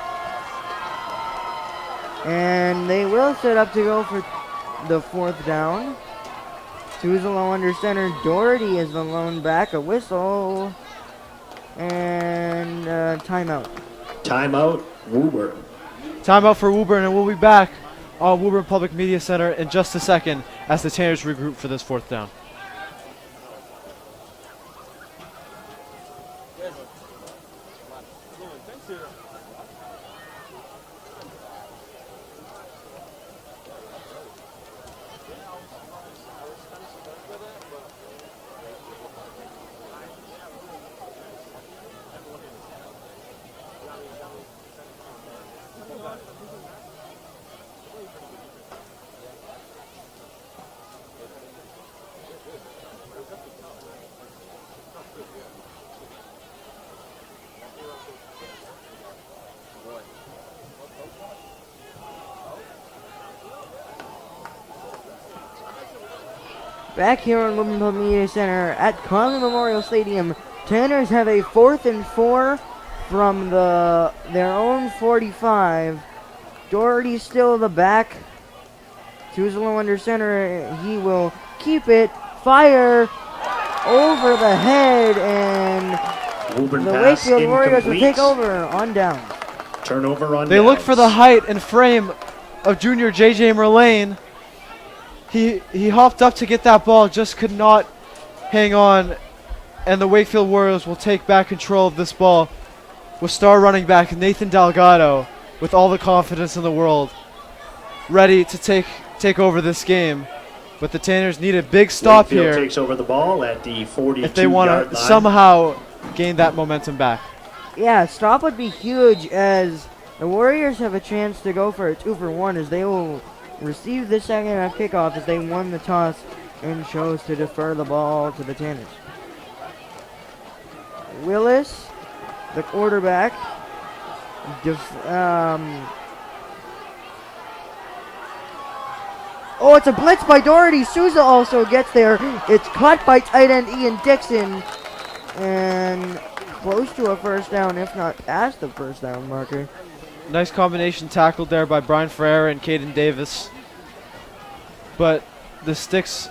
And they will set up to go for the 4th down. Tuzlo under center. Doherty is the lone back. A whistle. And timeout. Timeout, Woburn. Timeout for Woburn, and we'll be back on Woburn Public Media Center in just a second as the Tanners regroup for this 4th down. Back here on Woburn Public Media Center at Connolly Memorial Stadium, Tanners have a 4th and 4 from their own 45. Doherty's still the back. Tuzlo under center. He will keep it. Fire over the head, and Woburn the pass Wakefield Warriors will incomplete. take over on down. Turnover on They downs. look for the height and frame of junior J.J. Merlane. He hopped up to get that ball, just could not hang on, and the Wakefield Warriors will take back control of this ball with star running back Nathan Delgado with all the confidence in the world, ready to take over this game. But the Tanners need a big stop Wakefield here takes over the ball at the 42-yard if they want to somehow gain that momentum back. Yeah, stop would be huge, as the Warriors have a chance to go for a 2-for-1, as they will receive the second half kickoff as they won the toss and chose to defer the ball to the Tanners. Willis, the quarterback, oh, it's a blitz by Doherty. Souza also gets there. It's caught by tight end Ian Dixon, and close to a 1st down, if not past the 1st down marker. Nice combination tackled there by Brian Ferreira and Caden Davis. But the Sticks,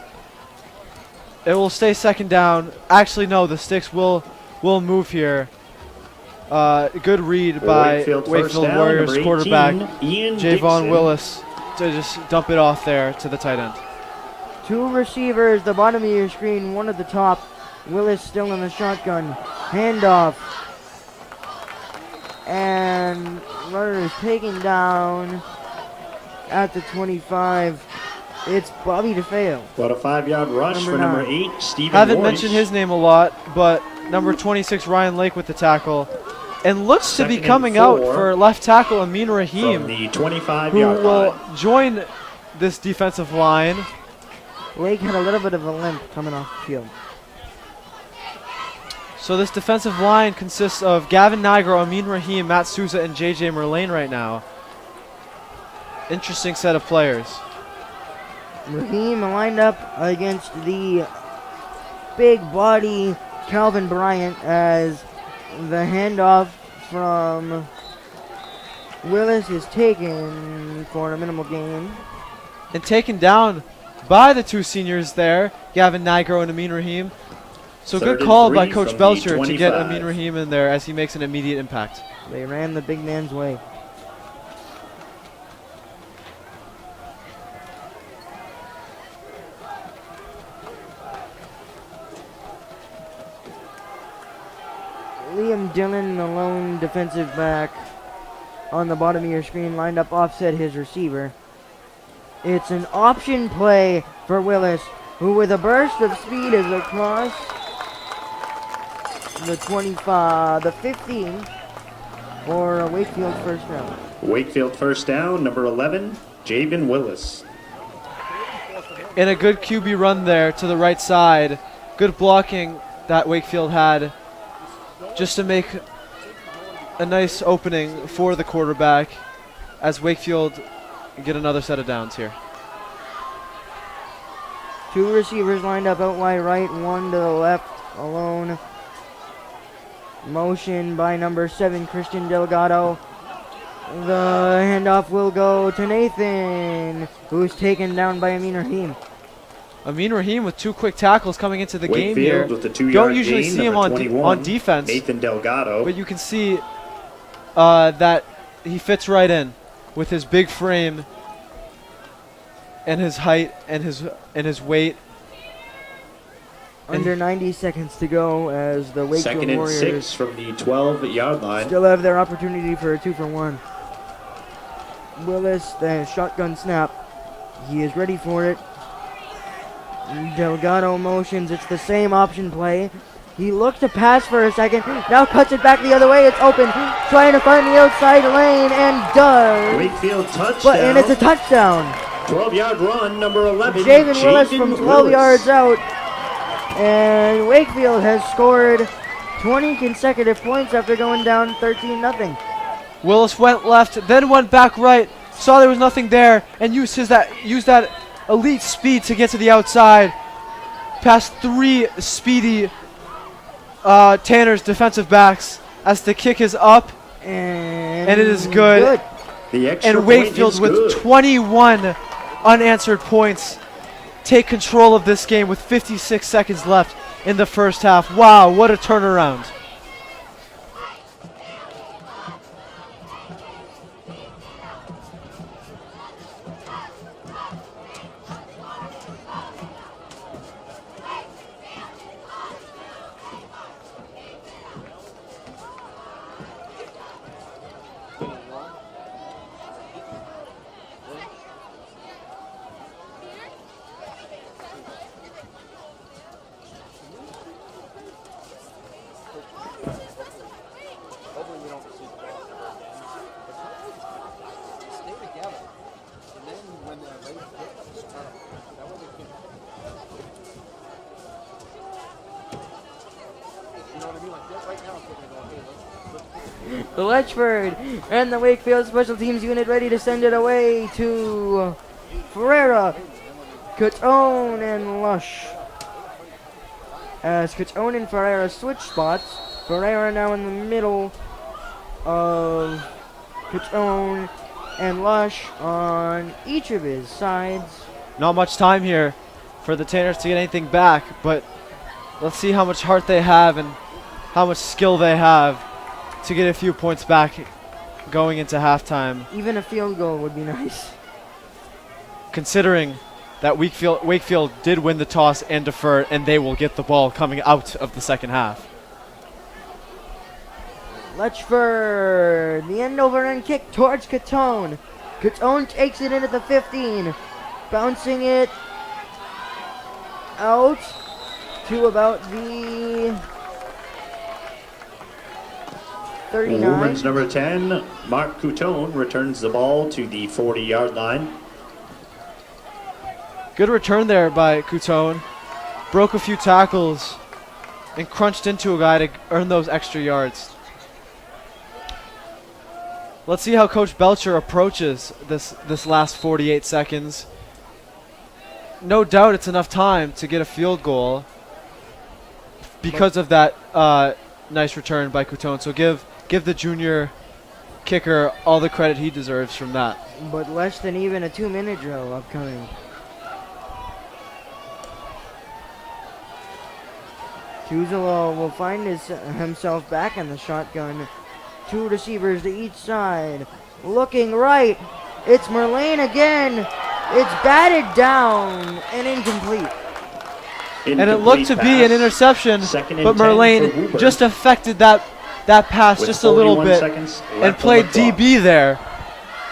it will stay 2nd down. Actually, no, the Sticks will move here. Good read by Wakefield Wakefield first down, Warriors number 18, quarterback Ian Javon Dixon. Willis to just dump it off there to the tight end. 2 receivers, the bottom of your screen, 1 at the top. Willis still in the shotgun. Handoff. And runner is taken down at the 25. It's Bobby DeFeo. About a 5-yard rush Number for number 9. 8, Stephen Haven't Boyce. mentioned his name a lot, but number 26 Ryan Lake with the tackle. And looks to be 2nd and coming out 4 for left tackle Amin from Rahim, the who 25-yard will line. join this defensive line. Lake had a little bit of a limp coming off the field. So this defensive line consists of Gavin Nigro, Amin Rahim, Matt Souza, and J.J. Merlane right now. Interesting set of players. Raheem lined up against the big body Calvin Bryant as the handoff from Willis is taken for a minimal gain. And taken down by the 2 seniors there, Gavin Nigro and Amin Rahim. So 3rd good and call by 3 Coach from the Belcher to get 25. Amin Rahim in there as he makes an immediate impact. They ran the big man's way. Liam Dillon, the lone defensive back on the bottom of your screen, lined up offset his receiver. It's an option play for Willis, who with a burst of speed is across the 25, the 15 for a Wakefield 1st down. Wakefield 1st down, number 11, Javen Willis. And a good QB run there to the right side. Good blocking that Wakefield had just to make a nice opening for the quarterback as Wakefield get another set of downs here. Two receivers lined up out wide right, one to the left alone. Motion by number 7, Christian Delgado. The handoff will go to Nathan, who's taken down by Amin Rahim. Amin Rahim with 2 quick tackles coming into the game here. Wakefield with the 2-yard Don't usually gain, see him number on 21, defense, Nathan Delgado. but you can see that he fits right in with his big frame and his height and his weight. Under 90 seconds to go as the Wakefield Second and Warriors 6 from the 12-yard line. still have their opportunity for a 2-for-1. Willis, the shotgun snap. He is ready for it. Delgado motions. It's the same option play. He looked to pass for a second. Now cuts it back the other way. It's open. Trying to find the outside lane and does. Wakefield touchdown. But, and it's a touchdown. 12-yard run, number 11. Javen Willis from 12 Willis. yards out. And Wakefield has scored 20 consecutive points after going down 13-0. Willis went left, then went back right, saw there was nothing there, and used that elite speed to get to the outside. Past 3 speedy Tanner's defensive backs as the kick is up, and it is good. The extra And Wakefield point is with good. 21 unanswered points take control of this game with 56 seconds left in the first half. Wow, what a turnaround. Letchford and the Wakefield special teams unit ready to send it away to Ferreira, Catone, and Lush. As Catone and Ferreira switch spots, Ferreira now in the middle of Catone and Lush on each of his sides. Not much time here for the Tanners to get anything back, but let's see how much heart they have and how much skill they have to get a few points back going into halftime. Even a field goal would be nice. Considering that Wakefield did win the toss and defer, and they will get the ball coming out of the second half. Letchford, the end over end kick towards Catone. Catone takes it in at the 15, bouncing it out to about the 39. Woburns number 10, Mark Coutone, returns the ball to the 40-yard line. Good return there by Coutone. Broke a few tackles and crunched into a guy to earn those extra yards. Let's see how Coach Belcher approaches this last 48 seconds. No doubt it's enough time to get a field goal because of that nice return by Coutone. So give the junior kicker all the credit he deserves from that. But less than even a 2-minute drill upcoming. Tuzolo will find himself back in the shotgun. 2 receivers to each side. Looking right. It's Merlane again. It's batted down and incomplete. And it looked to be an interception, but Merlane just affected that pass just a little bit and played DB there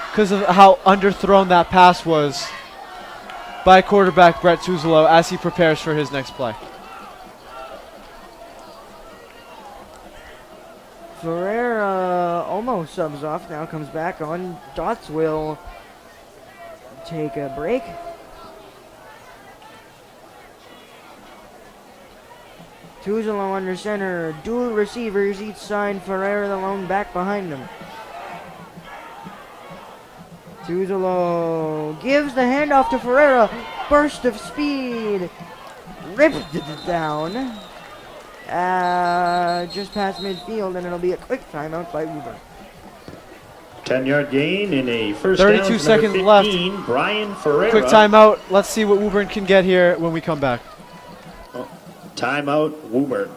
because of how underthrown that pass was by quarterback Brett Tuzolo as he prepares for his next play. Ferreira almost subs off, now comes back on. Dots will take a break. Tuzolo under center, dual receivers each side, Ferreira the lone back behind him. Tuzolo gives the handoff to Ferreira, burst of speed, ripped it down, just past midfield, and it'll be a quick timeout by Woburn. 10-yard gain in a first 32 down. seconds Number left. 15, Brian Ferreira. Quick timeout. Let's see what Woburn can get here when we come back. Timeout, Woburn.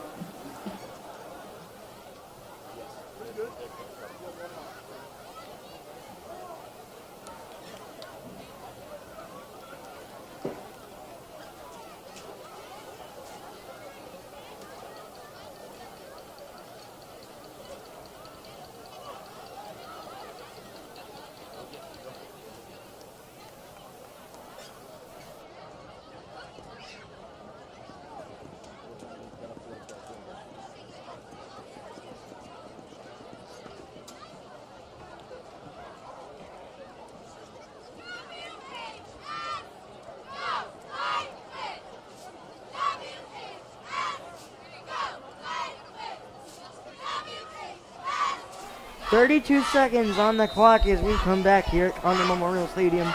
.32 seconds on the clock as we come back here at Connolly Memorial Stadium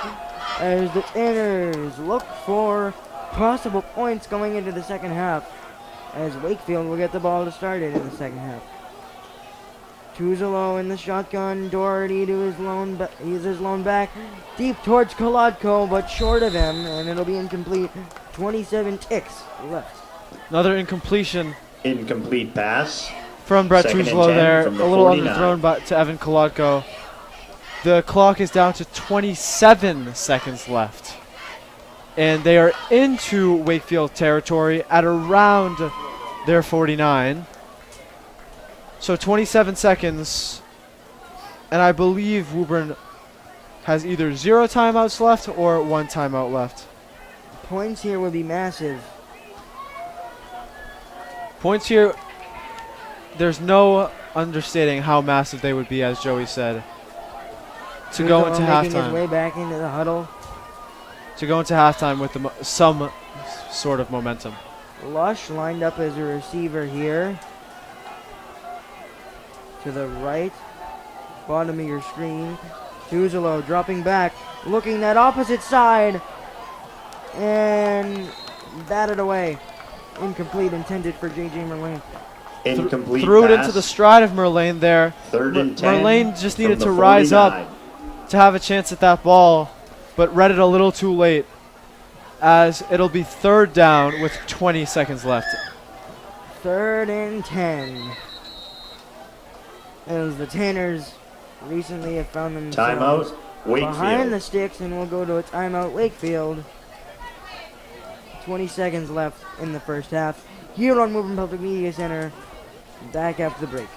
as the Tanners look for possible points going into the second half as Wakefield will get the ball to start it in the second half. Tuzolo in the shotgun, Doherty to his lone, he's his lone back, deep towards Kolodko, but short of him, and it'll be incomplete. 27 ticks left. Another incompletion Incomplete pass. from Brett Second and Tuzlo 10 there. from A the little 49. underthrown to Evan Kolodko. The clock is down to 27 seconds left. And they are into Wakefield territory at around their 49. So 27 seconds. And I believe Woburn has either 0 timeouts left or 1 timeout left. Points here will be massive. Points here, there's no understating how massive they would be, as Joey said, to go into making his halftime. way back into the huddle. To go into halftime with some sort of momentum. Lush lined up as a receiver here. To the right, bottom of your screen. Tuzolo dropping back, looking that opposite side, and batted away. Incomplete, intended for J.J. Merlane. Incomplete Threw it pass. into the stride of Merlane there. Third and 10 Merlane just needed from to the rise 49. up to have a chance at that ball, but read it a little too late, as it'll be third down with 20 seconds left. 3rd and 10. As the Tanners recently have found themselves Timeout, Wakefield. behind the sticks, and we'll go to a timeout, Wakefield. 20 seconds left in the first half. Here on Woburn Public Media Center. Back after the break.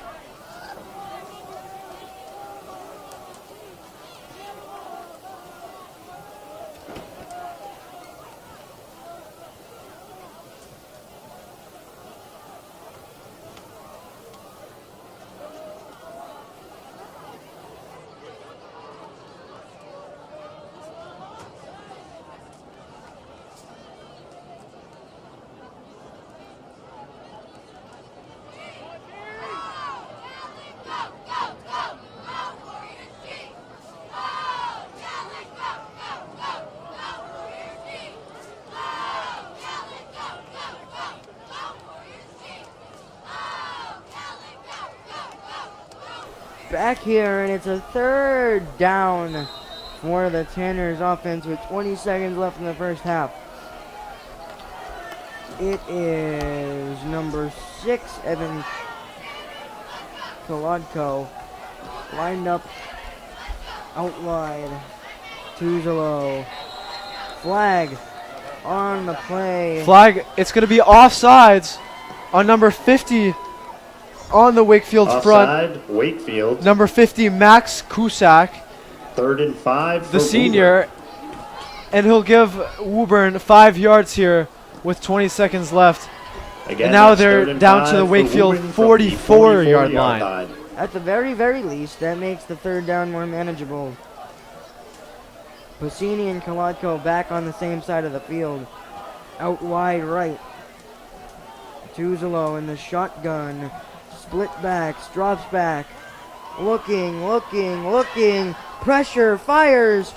Back here, and it's a 3rd down for the Tanners offense with 20 seconds left in the first half. It is number 6, Evan Kolodko, lined up out wide. Tuzolo. Flag on the play. Flag, it's going to be offsides on number 50 on the Wakefield front. Offside, Wakefield. Number 50, Max Cusack, 3rd and 5 for the senior, and he'll give Woburn 5 yards here with 20 seconds left. Again, And now that's they're 3rd and down 5 to the for Wakefield Woburn from the 44-yard line. At the very, very least, that makes the 3rd down more manageable. Pacini and Kolodko back on the same side of the field. Out wide right. Tuzolo in the shotgun. Split backs, drops back. Looking. Pressure, fires.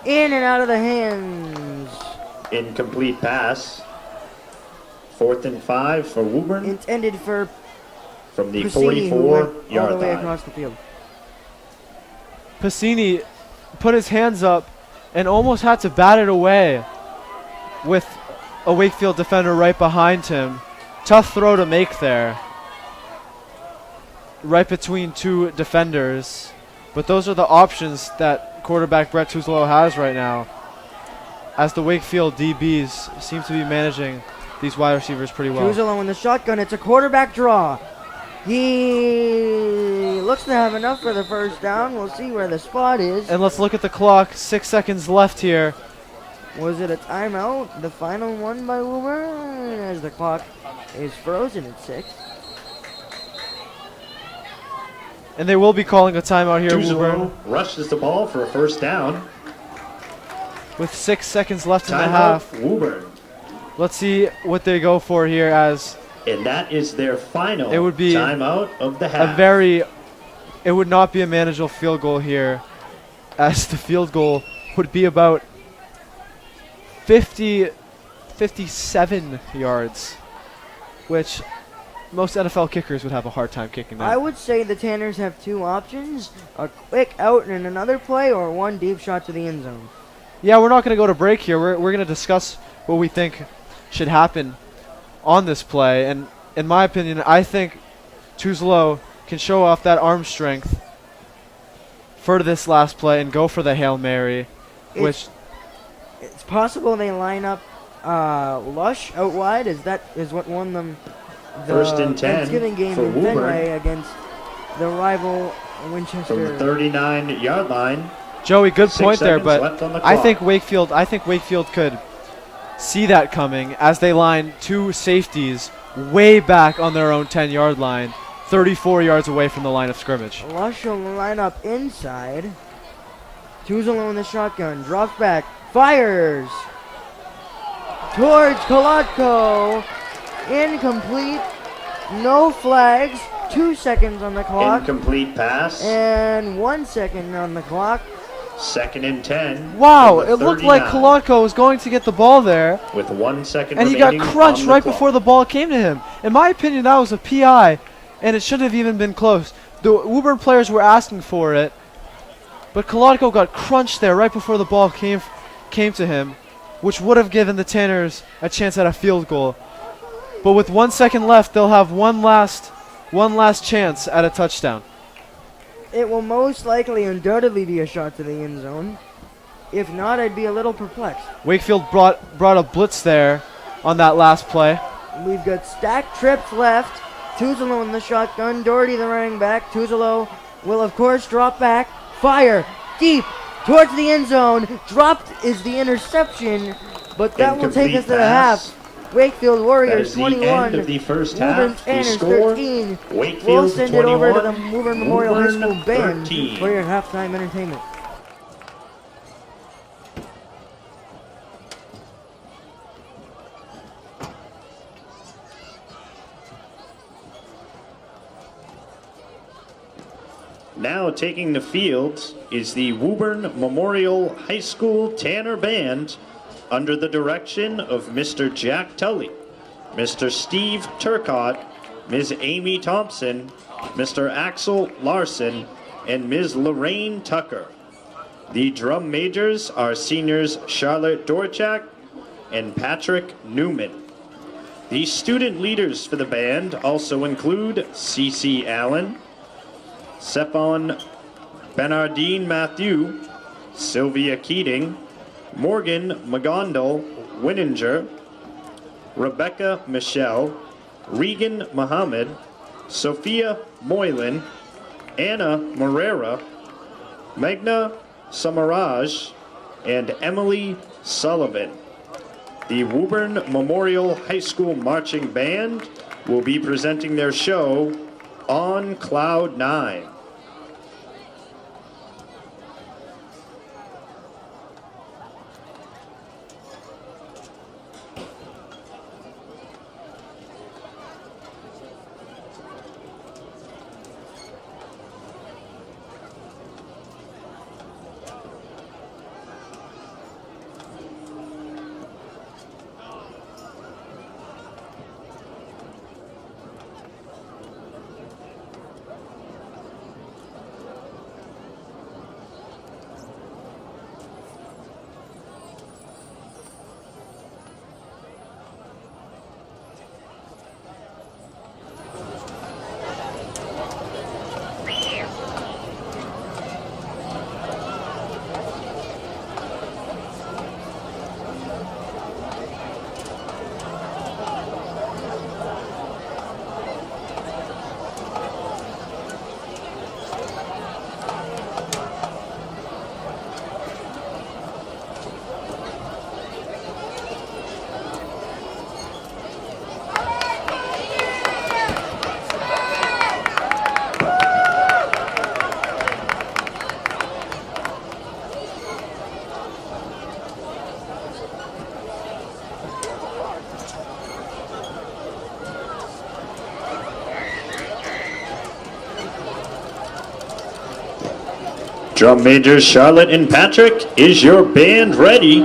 In and out of the hands. Incomplete pass. 4th and 5 for Woburn Intended for from the Pacini, who went all 44-yard the way line. across the field. Pacini put his hands up and almost had to bat it away with a Wakefield defender right behind him. Tough throw to make there. Right between two defenders. But those are the options that quarterback Brett Tuzolo has right now, as the Wakefield DBs seem to be managing these wide receivers pretty well. Tuzolo in the shotgun. It's a quarterback draw. He looks to have enough for the first down. We'll see where the spot is. And let's look at the clock. 6 seconds left here. Was it a timeout? The final one by Woburn, as the clock is frozen at 6. And they will be calling a timeout here, Woburn, Tuzolo rushes the ball for a first down. with 6 seconds left in the Timeout, half. Woburn. Let's see what they go for here, as And that is their final It would be timeout of the half. it would not be a manageable field goal here, as the field goal would be about 57 yards, which most NFL kickers would have a hard time kicking that. I would say the Tanners have two options: a quick out in another play, or one deep shot to the end zone. Yeah, we're not going to go to break here. We're going to discuss what we think should happen on this play. And in my opinion, I think Tuzolo can show off that arm strength for this last play and go for the Hail Mary, which It's possible they line up Lush out wide. That is what won them the 1st and 10 Thanksgiving game for in Woburn. Fenway against the rival From the Winchester. 39-yard line. Joey, good 6 point there, seconds but left on the I clock. think Wakefield could see that coming as they line two safeties way back on their own 10-yard line, 34 yards away from the line of scrimmage. Lush will line up inside. Tuzolo in the shotgun, drops back, fires towards Kolodko. Incomplete. No flags. 2 seconds on the clock. Incomplete pass. And 1 second on the clock. 2nd and 10. Wow, from the it looked like 39, Kolodko was going to get the ball there, with 1 second and he got remaining crunched on the right clock. before the ball came to him. In my opinion, that was a PI, and it shouldn't have even been close. The Woburn players were asking for it, but Kolodko got crunched there right before the ball came to him, which would have given the Tanners a chance at a field goal. But with 1 second left, they'll have one last chance at a touchdown. It will most likely undoubtedly be a shot to the end zone. If not, I'd be a little perplexed. Wakefield brought a blitz there on that last play. We've got stacked trips left. Tuzolo in the shotgun. Doherty the running back. Tuzolo will, of course, drop back. Fire deep towards the end zone. Dropped is the interception, but that will take us to the half. Wakefield That Warriors is the 21. end of the first Woburn half. The Tanners score, 13. Wakefield We'll send 21, it over to the Woburn Memorial High Woburn School Band 13. for your halftime entertainment. Now taking the field is the Woburn Memorial High School Tanner Band under the direction of Mr. Jack Tully, Mr. Steve Turcott, Ms. Amy Thompson, Mr. Axel Larson, and Ms. Lorraine Tucker. The drum majors are seniors Charlotte Dorchak and Patrick Newman. The student leaders for the band also include C.C. Allen, Stephon Bernardine Matthew, Sylvia Keating, Morgan McGondal Winninger, Rebecca Michelle, Regan Muhammad, Sophia Moylan, Anna Morera, Magna Samaraj, and Emily Sullivan. The Woburn Memorial High School Marching Band will be presenting their show On Cloud 9. Drum majors Charlotte and Patrick, is your band ready?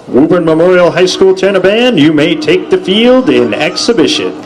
Woburn Memorial High School Tenor Band, you may take the field in exhibition.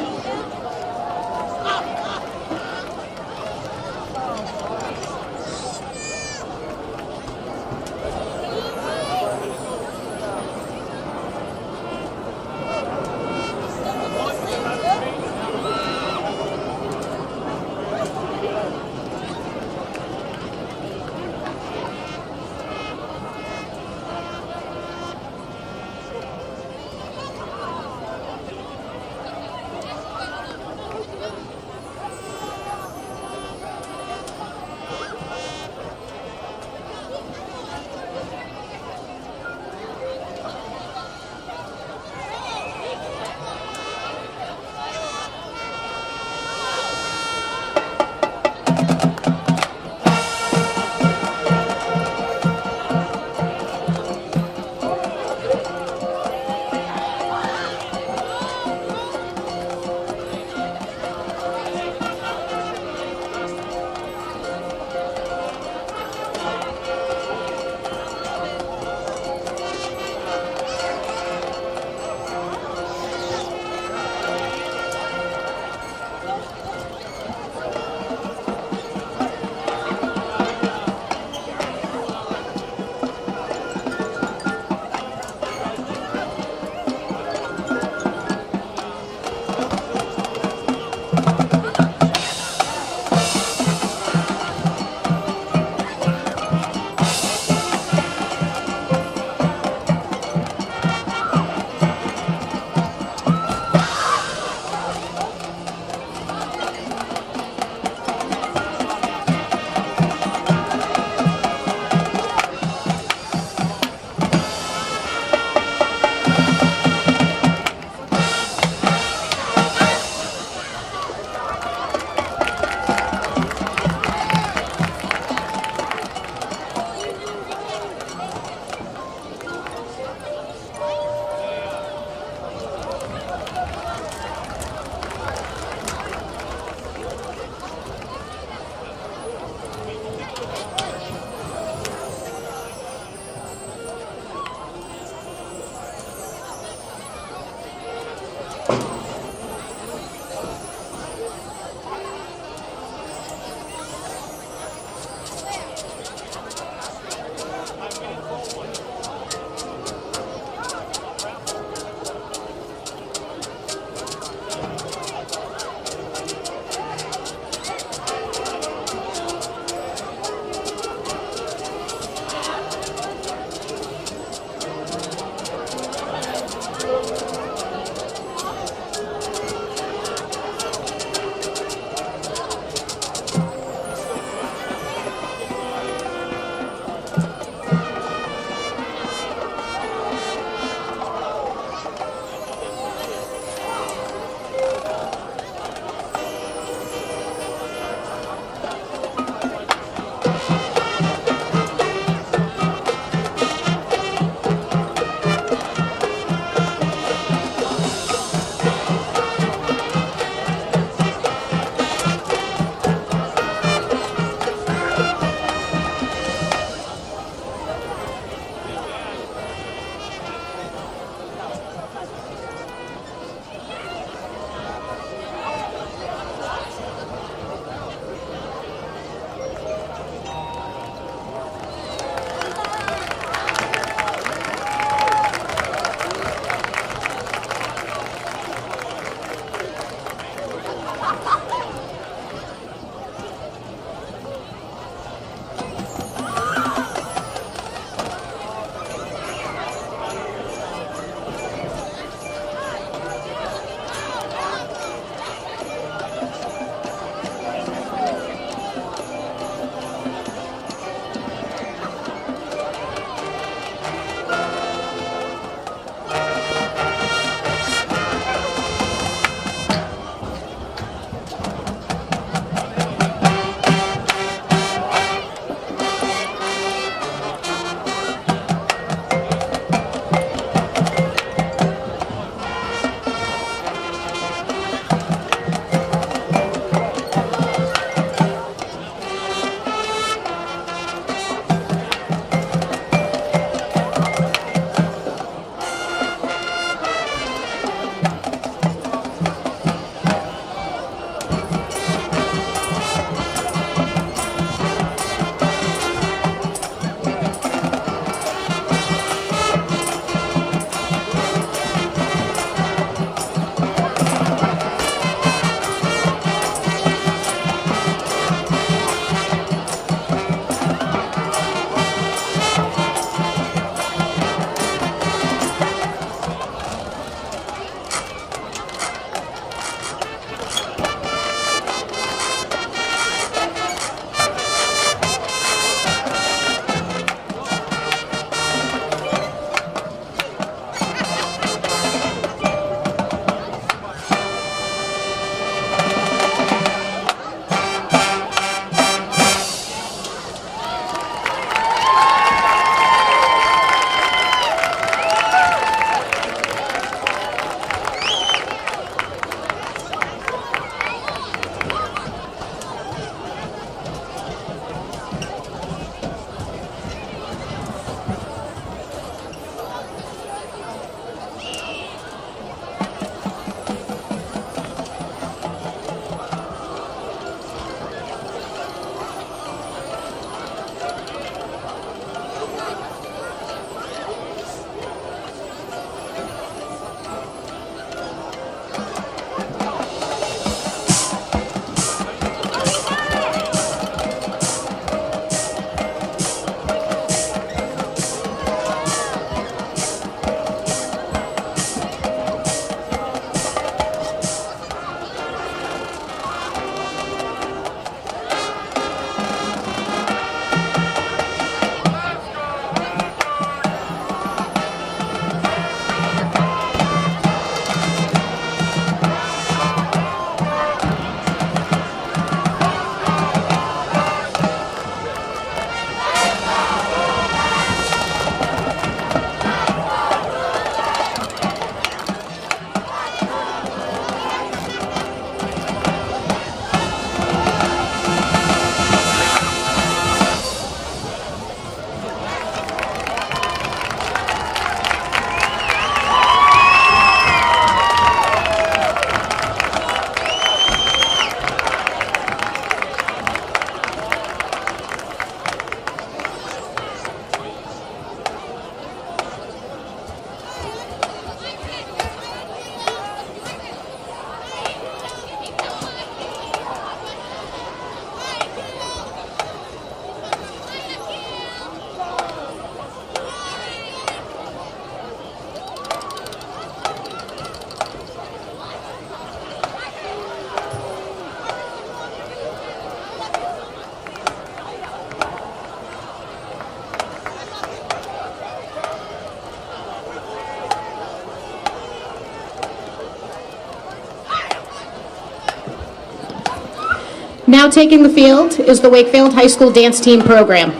Now taking the field is the Wakefield High School Dance Team program.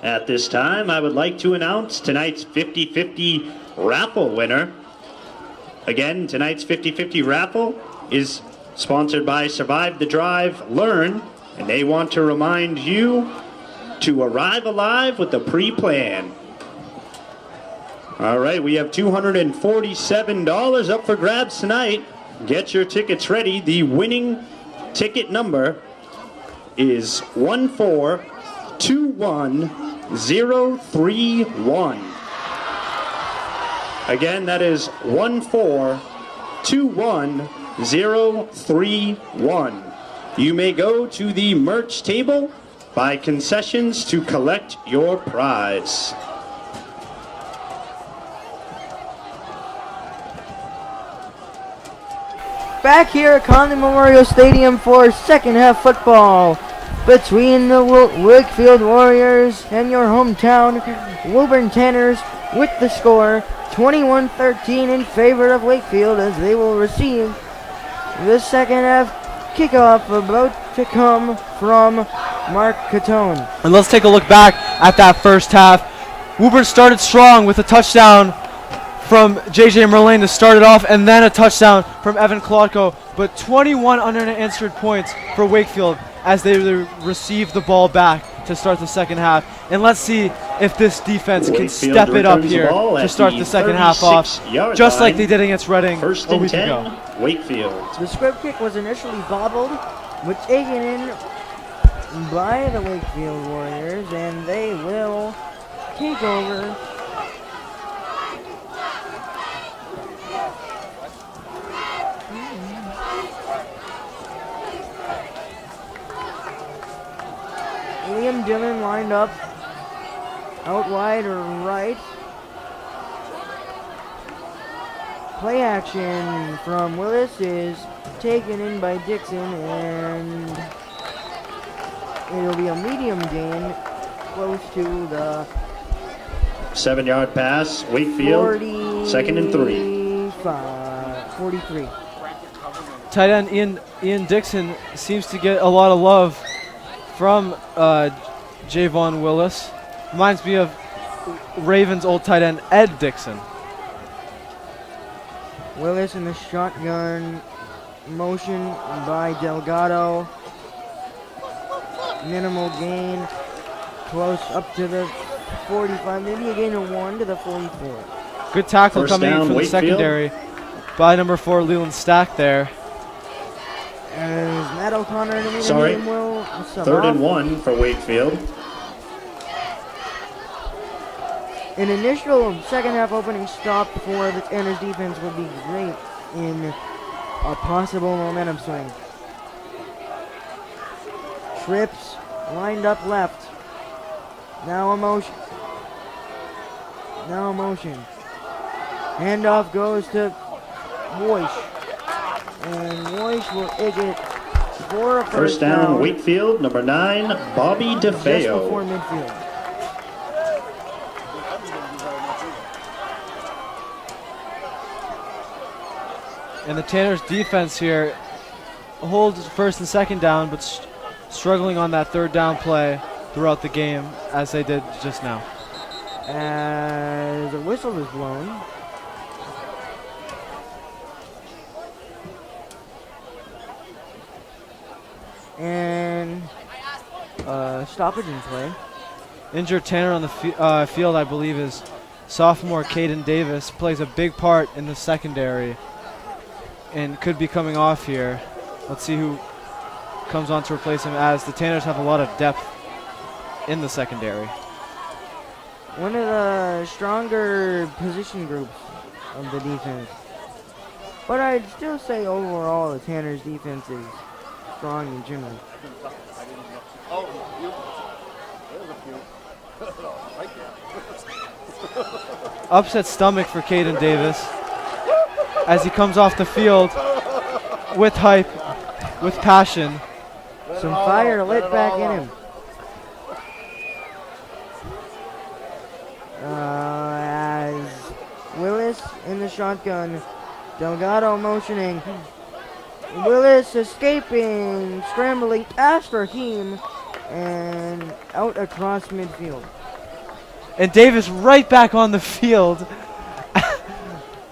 At this time, I would like to announce tonight's 50-50 raffle winner. Again, tonight's 50-50 raffle is sponsored by Survive the Drive, Learn, and they want to remind you to arrive alive with a pre-plan. All right, we have $247 up for grabs tonight. Get your tickets ready. The winning ticket number is 1421031. Again, that is 1421031. You may go to the merch table, buy concessions to collect your prize. Back here at Connolly Memorial Stadium for second half football between the Wakefield Warriors and your hometown Woburn Tanners, with the score 21-13 in favor of Wakefield, as they will receive the second half kickoff about to come from Mark Catone. And let's take a look back at that first half. Woburn started strong with a touchdown from J.J. Merlane to start it off, and then a touchdown from Evan Klodko, but 21 unanswered points for Wakefield as they receive the ball back to start the second half. And let's see if this defense can step it up here to start the second half off, just like they did against Reading a week ago. Wakefield. The squib kick was initially bobbled, but taken in by the Wakefield Warriors, and they will take over. Liam Dillon lined up out wide or right. Play action from Willis is taken in by Dixon, and it'll be a medium gain close to the 7-yard pass, Wakefield, 2nd and 3. 43. Tight end Ian Dixon seems to get a lot of love from Javon Willis. Reminds me of Ravens' old tight end Ed Dixon. Willis in the shotgun motion by Delgado. Minimal gain, close up to the 45, maybe a gain of 1 to the 44. Good tackle First coming in down, from the Wakefield. secondary by number 4 Leland Stack there. As Matt O'Connor and Amina Sorry. Haim will sub 3rd off. and 1 for Wakefield. An initial second half opening stop for the Tanners defense would be great in a possible momentum swing. Trips lined up left. Now a motion. Now a motion. Handoff goes to Woish. And Woish will egg it for a First down, Wakefield, number 9, Bobby just before DeFeo. midfield. And the Tanners defense here holds first and second down, but struggling on that 3rd down play throughout the game, as they did just now. As a whistle is blown. And stoppage in play. Injured Tanner on the field, I believe, is sophomore Caden Davis. Plays a big part in the secondary and could be coming off here. Let's see who comes on to replace him, as the Tanners have a lot of depth in the secondary. One of the stronger position groups of the defense. But I'd still say overall the Tanners defense is strong in general. Upset stomach for Caden Davis as he comes off the field with hype, with passion. Some fire lit back in him. As Willis in the shotgun. Delgado motioning. Willis escaping, scrambling past Raheem, and out across midfield. And Davis right back on the field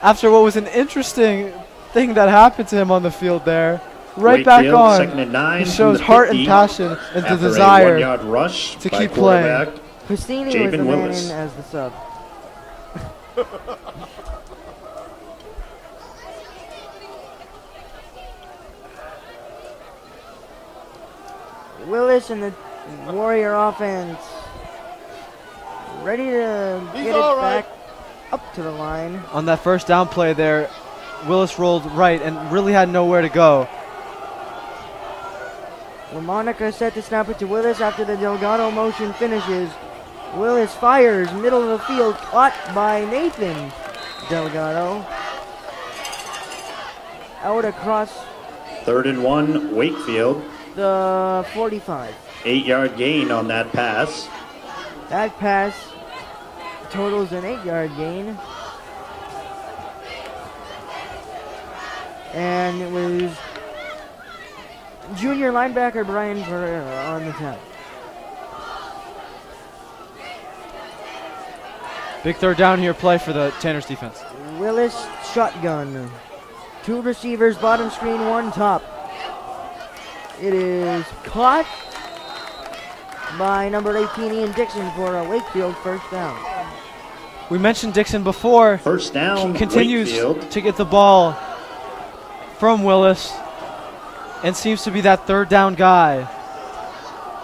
after what was an interesting thing that happened to him on the field there. Right back Wakefield, on. 2nd and 9 He from shows the heart and 50 passion and the after a desire 1-yard rush to by keep playing. quarterback Cassini was Jabin the man Willis. in as the sub. Willis and the Warrior offense ready to get it back up to the line. On that 1st down play there, Willis rolled right and really had nowhere to go. LaMonica set to snap it to Willis after the Delgado motion finishes. Willis fires, middle of the field, caught by Nathan Delgado. Out across 3rd and 1, Wakefield. the 45. 8-yard gain on that pass. That pass totals an 8-yard gain. And it was junior linebacker Brian Pereira on the tap. Big 3rd down here play for the Tanners defense. Willis shotgun. 2 receivers, bottom screen, 1 top. It is caught by number 18 Ian Dixon for a Wakefield 1st down. We mentioned Dixon before. 1st down, He continues Wakefield. to get the ball from Willis and seems to be that 3rd down guy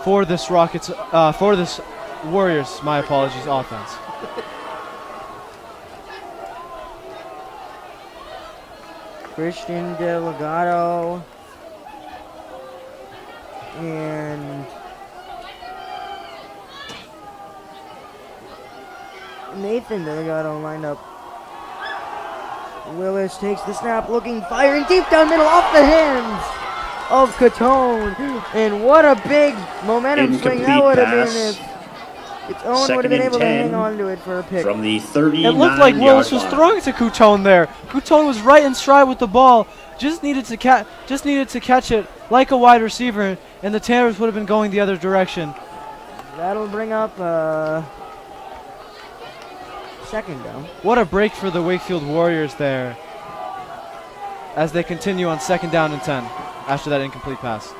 for this for this Warriors, my apologies, offense. Christian Delgado and Nathan Delgado lined up. Willis takes the snap, looking, firing deep down middle, off the hands of Catone. And what a big momentum swing that would have been if its own would have been able to hang on to it for a pick. From the 39-yard It looked like Willis was line. throwing to Couton there. Couton was right in stride with the ball. Just needed to catch it like a wide receiver, and the Tanners would have been going the other direction. That'll bring up 2nd down. What a break for the Wakefield Warriors there as they continue on 2nd down and 10 after that incomplete pass.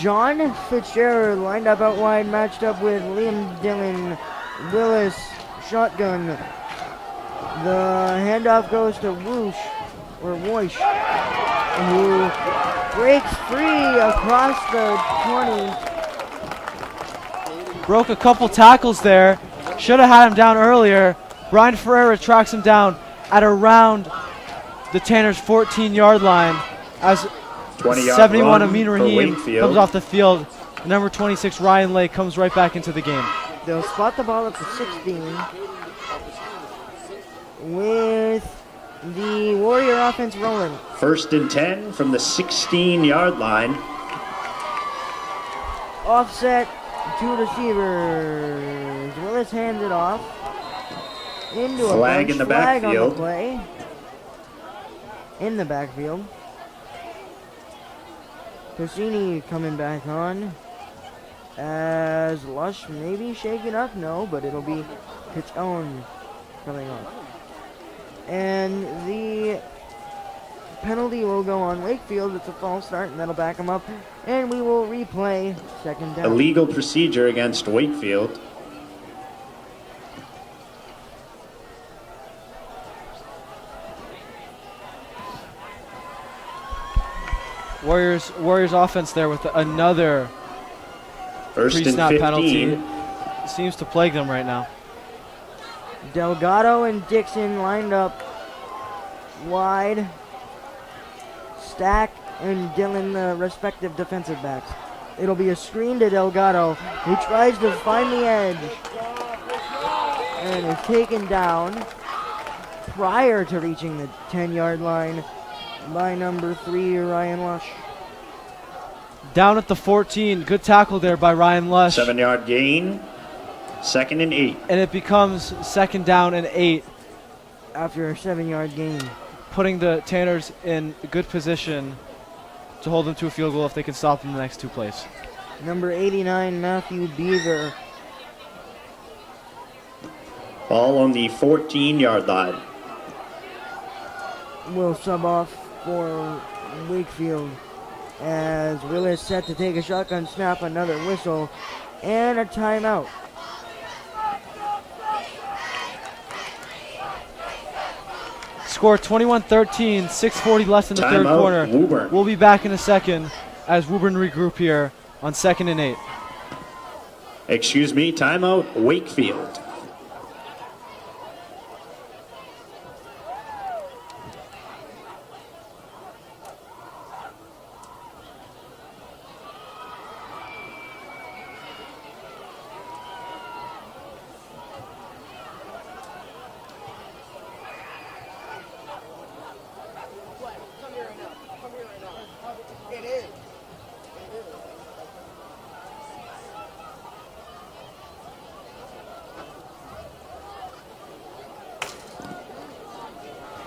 John Fitzgerald lined up out wide, matched up with Liam Dillon. Willis, shotgun. The handoff goes to Woosh, or Woish. who breaks free across the 20. Broke a couple tackles there. Should have had him down earlier. Brian Ferreira tracks him down at around the Tanners' 14-yard line as 20-yard 71 run Amin for Rahim Wakefield. comes off the field. Number 26 Ryan Lake comes right back into the game. They'll spot the ball at the 16 with the Warrior offense rolling. 1st and 10 from the 16-yard line. Offset, 2 receivers. Willis hands it off into a Flag bunch. in the Flag on the backfield. play. In the backfield. Cassini coming back on. As Lush maybe shaken up, no, but it'll be Cachone coming on. And the penalty will go on Wakefield. It's a false start, and that'll back him up. And we will replay 2nd down. Illegal procedure against Wakefield. Warriors offense there with another 1st and pre-snap 15. penalty. Seems to plague them right now. Delgado and Dixon lined up wide. Stack and Dillon, the respective defensive backs. It'll be a screen to Delgado, who tries to find the edge and is taken down prior to reaching the 10-yard line by number 3, Ryan Lush. Down at the 14. Good tackle there by Ryan Lush. 7-yard gain. 2nd and 8. And it becomes 2nd down and 8, After a 7-yard gain. putting the Tanners in good position to hold them to a field goal if they can stop them the next 2 plays. Number 89, Matthew Beaver. Ball on the 14-yard line. Will sub off for Wakefield as Willis set to take a shotgun snap, another whistle, and a timeout. Score 21-13, 6:40 left in the third Timeout, quarter. Woburn. We'll be back in a second as Woburn regroup here on 2nd and 8. Excuse me, timeout, Wakefield.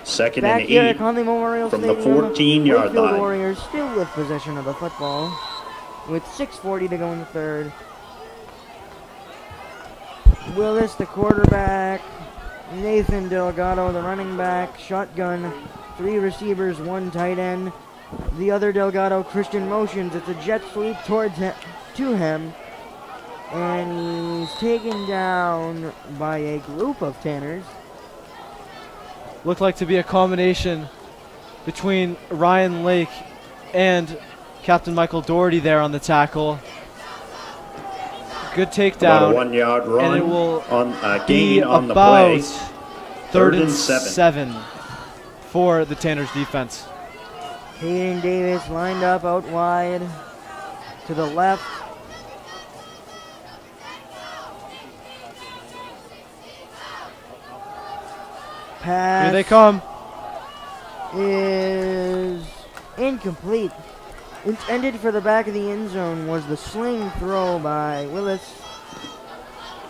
Second Back and here 8 at Connolly Memorial from the Stadium, 14-yard Wakefield line. Warriors still with possession of the football with 6:40 to go in the third. Willis, the quarterback. Nathan Delgado, the running back. Shotgun. 3 receivers, 1 tight end. The other Delgado, Christian motions. It's a jet sweep towards him, to him. And he's taken down by a group of Tanners. Looked like to be a combination between Ryan Lake and Captain Michael Doherty there on the tackle. Good About takedown. a 1-yard run and it will on be gain on the about play. 3rd and 7 for the Tanners defense. Hayden Davis lined up out wide to the left. Pass Here they come. is incomplete. Intended for the back of the end zone was the sling throw by Willis.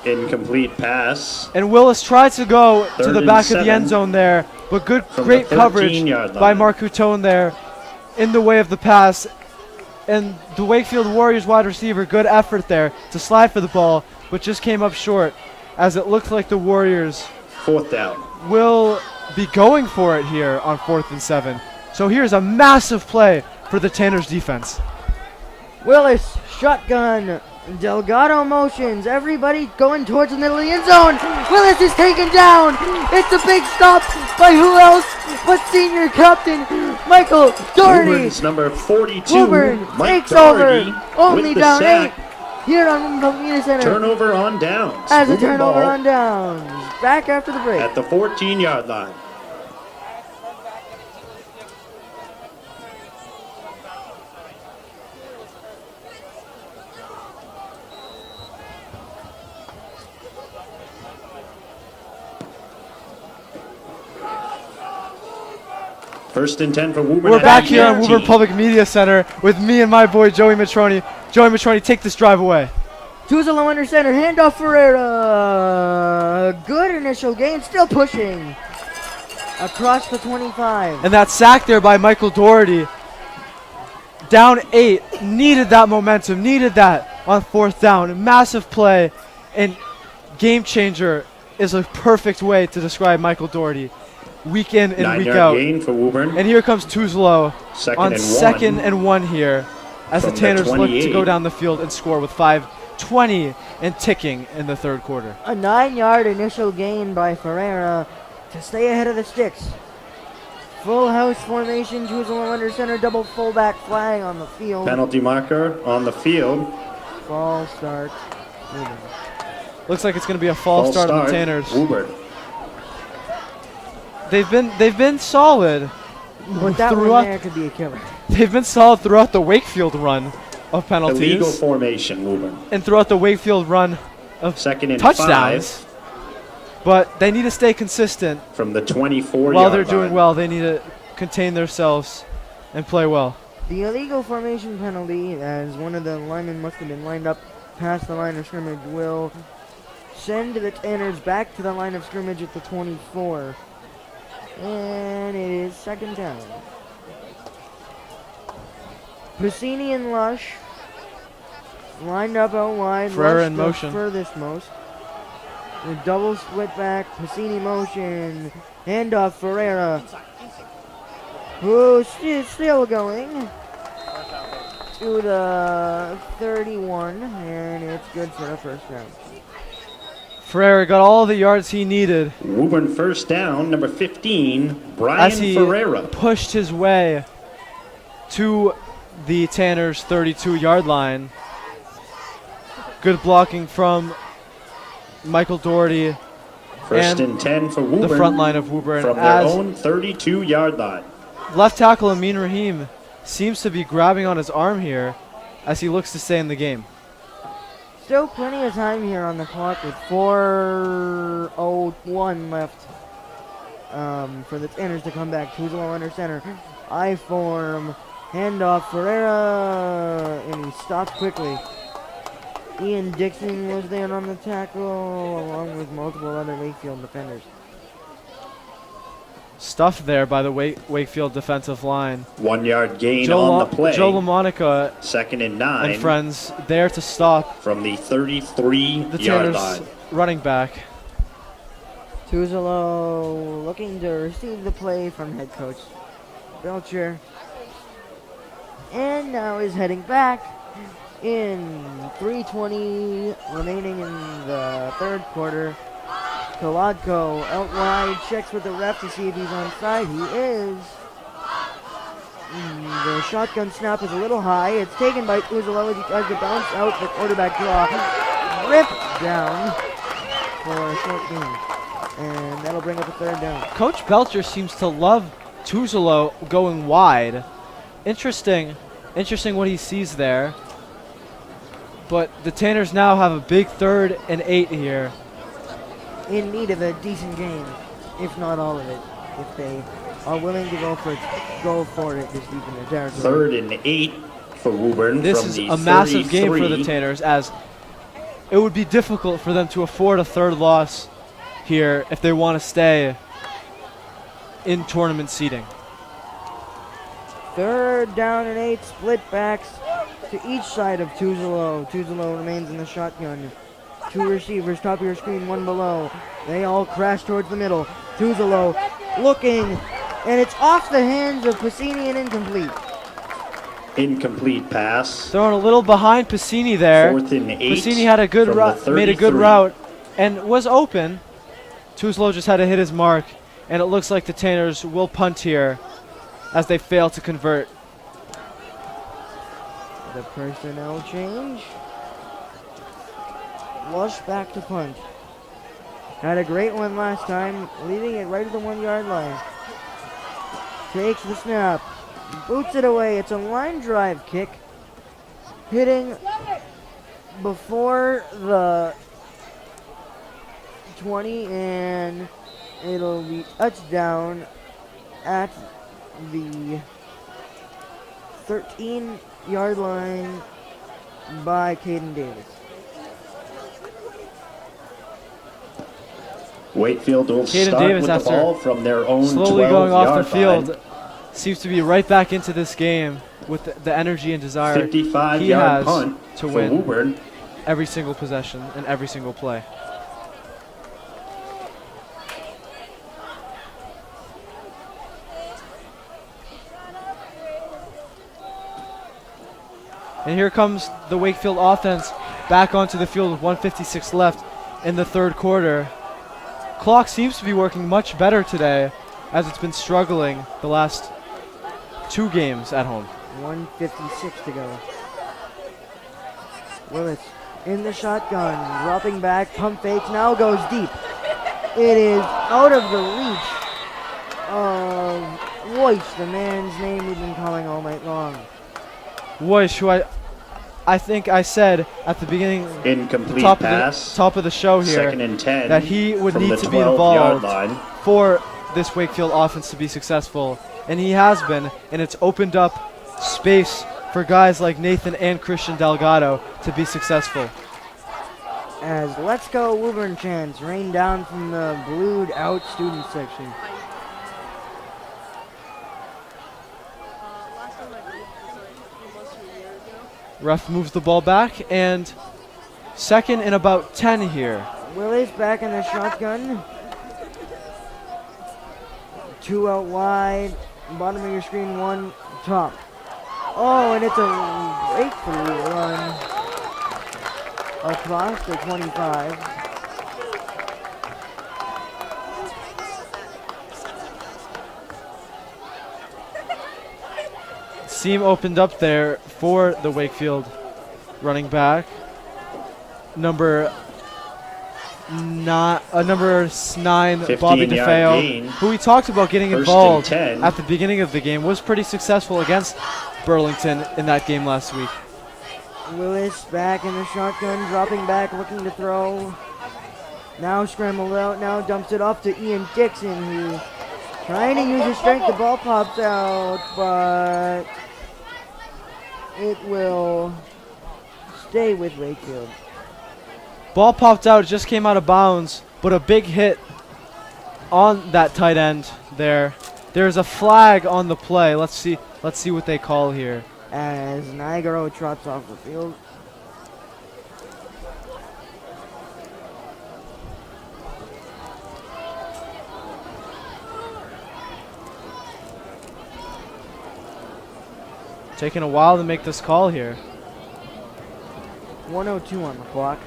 Incomplete pass. And Willis tries to go to 3rd the and back of the 7 end zone there, but from great the coverage 13-yard by line. Mark Coutone there in the way of the pass. And the Wakefield Warriors wide receiver, good effort there to slide for the ball, but just came up short as it looked like the Warriors 4th down. will be going for it here on 4th and 7. So here's a massive play for the Tanners defense. Willis, shotgun, Delgado motions. Everybody going towards the middle of the end zone. Willis is taken down. It's a big stop by who else but senior captain Michael Doherty. Woburn's number 42, Woburn Mike takes Doherty, over. Only with the down sack. 8 here on the Community Center. Turnover on downs. As a Woburn turnover ball on downs. Back after the break. at the 14-yard line. First and 10 for Woburn. We're at back the here on 18. Woburn Public Media Center with me and my boy Joey Matroni. Joey Matroni, take this drive away. Tuzalo under center. Handoff Ferreira. Good initial gain. Still pushing. Across the 25. And that sack there by Michael Doherty. Down 8. Needed that momentum. Needed that on 4th down. Massive play. And game changer is a perfect way to describe Michael Doherty. Week in and week 9-yard out. gain for Woburn. And here comes Tuzalo on and 2nd one and 1 here as the from the Tanners look to 28. go down the field and score with 5:20 and ticking in the 3rd quarter. A 9-yard initial gain by Ferreira to stay ahead of the sticks. Full house formation. Tuzalo under center. Double fullback flag on the field. Penalty marker on the field. Ball start. Looks like it's going to be a false start on the Tanners. Woburn. They've been solid. But that one throughout- there could be a killer. They've been solid throughout the Wakefield run of Illegal penalties formation, Woburn. and throughout the Wakefield run of 2nd and touchdowns. 5 But they need to stay consistent from the 24-yard while they're line. doing well. They need to contain themselves and play well. The illegal formation penalty, as one of the linemen must have been lined up past the line of scrimmage, will send the Tanners back to the line of scrimmage at the 24. And it is 2nd down. Piscini and Lush lined up out wide. Ferreira Lush in the motion. furthest most. The double split back. Piscini motion. Handoff Ferreira. Who's still going to the 31, and it's good for the 1st down. Ferreira got all the yards he needed Woburn first down, number 15, as Brian he Ferreira. pushed his way to the Tanners' 32-yard line. Good blocking from Michael Doherty, First and and 10 for Woburn. the front line of Woburn, from their as own 32-yard line. left tackle Amin Rahim seems to be grabbing on his arm here as he looks to stay in the game. Still plenty of time here on the clock with 4:01 left for the Tanners to come back. Tuzalo under center. I form. Handoff Ferreira, and he stopped quickly. Ian Dixon was there on the tackle, along with multiple other Wakefield defenders. Stuffed there by the Wakefield defensive line. 1-yard gain on the play. Joe LaMonica 2nd and 9 and friends there to stop from the the 33-yard Tanners line. running back. Tuzalo looking to receive the play from head coach Belcher. And now is heading back in 3:20 remaining in the 3rd quarter. Kolodko out wide, checks with the ref to see if he's onside. He is. The shotgun snap is a little high. It's taken by Tuzalo as he tries to bounce out the quarterback draw. Ripped down for a short gain. And that'll bring up a 3rd down. Coach Belcher seems to love Tuzalo going wide. Interesting what he sees there. But the Tanners now have a big 3rd and 8 here. In need of a decent game, if not all of it, if they are willing to go for it this deep in their territory. 3rd and 8 for Woburn. This from is the a massive game for the 33. Tanners, as it would be difficult for them to afford a 3rd loss here if they want to stay in tournament seeding. 3rd down and 8, split backs to each side of Tuzalo. Tuzalo remains in the shotgun. 2 receivers, top of your screen, 1 below. They all crash towards the middle. Tuzalo looking, and it's off the hands of Piscini and incomplete. Incomplete pass. Throwing a little behind Piscini there. 4th and 8. Piscini had a good from the made a good 33. route and was open. Tuzlo just had to hit his mark, and it looks like the Tanners will punt here as they fail to convert. The personnel change. Lush back to punt. Had a great one last time, leaving it right at the 1 yard line. Takes the snap. Boots it away. It's a line drive kick. Hitting before the 20, and it'll be touchdown at the 13-yard line by Caden Davis. Wakefield will Caden start Davis, with the after ball from their own slowly going off the 12-yard field, line. seems to be right back into this game with the energy and desire he 55-yard has punt to for win Woburn. every single possession and every single play. And here comes the Wakefield offense back onto the field with 1:56 left in the third quarter. Clock seems to be working much better today as it's been struggling the last 2 games at home. 1:56 to go. Willis in the shotgun, dropping back, pump fakes, now goes deep. It is out of the reach of Royce, the man's name we've been calling all night long. Woish, who I think I said at the beginning, Incomplete top pass. top of the show here, 2nd and 10. that he would from need the to be 12-yard involved line. for this Wakefield offense to be successful. And he has been, and it's opened up space for guys like Nathan and Christian Delgado to be successful. As Let's Go Woburn chants rain down from the blued out student section. Ref moves the ball back, and 2nd and about 10 here. Willis back in the shotgun. 2 out wide, bottom of your screen, 1 top. Oh, and it's a breakthrough run across the 25. Seam opened up there for the Wakefield running back. Number 9, Bobby 15-yard DeFeo, gain. who we talked about getting 1st and involved 10. at the beginning of the game, was pretty successful against Burlington in that game last week. Willis back in the shotgun, dropping back, looking to throw. Now scrambled out, now dumps it off to Ian Dixon, who trying to use his strength. The ball pops out, but it will stay with Wakefield. Ball popped out, just came out of bounds, but a big hit on that tight end there. There's a flag on the play. Let's see what they call here. As Nigro trots off the field. Taking a while to make this call here. 1:02 on the clock.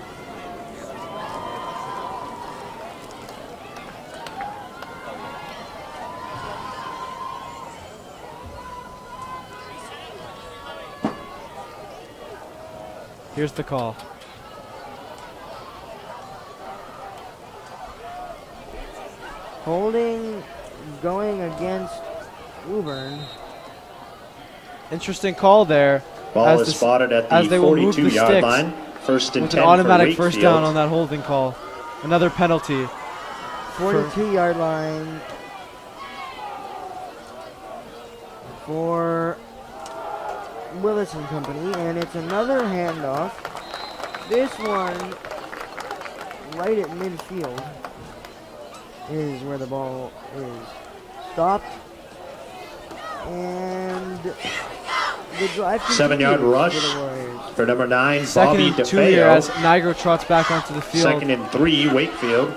Here's the call. Holding going against Woburn. Interesting call there. Ball is spotted at the as they will move the 42-yard sticks line. 1st and with 10 an automatic for first Wakefield. down on that holding call. Another penalty. 42-yard line for Willis and Company, and it's another handoff. This one right at midfield is where the ball is stopped, and the drive 7-yard continues rush for the Warriors. for number 9, Second Bobby and 2 here as DeFeo. Nigro trots back onto the field. 2nd and 3, Wakefield.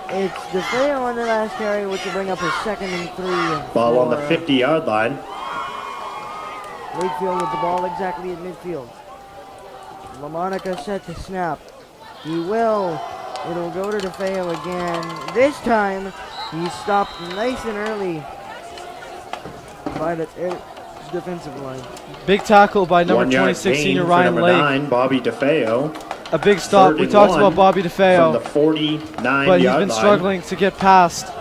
It's DeFeo on the last carry, which will bring up a 2nd and 3. Ball on the for 50-yard line. Wakefield with the ball exactly at midfield. LaMonica set to snap. He will. It'll go to DeFeo again. This time, he's stopped nice and early by the defensive line. Big tackle by number 1 yard 26 gain senior for Ryan number Lake. 9, Bobby DeFeo. A big stop. We 31 talked about Bobby From DeFeo, the 49 but he's yard been line. struggling to get past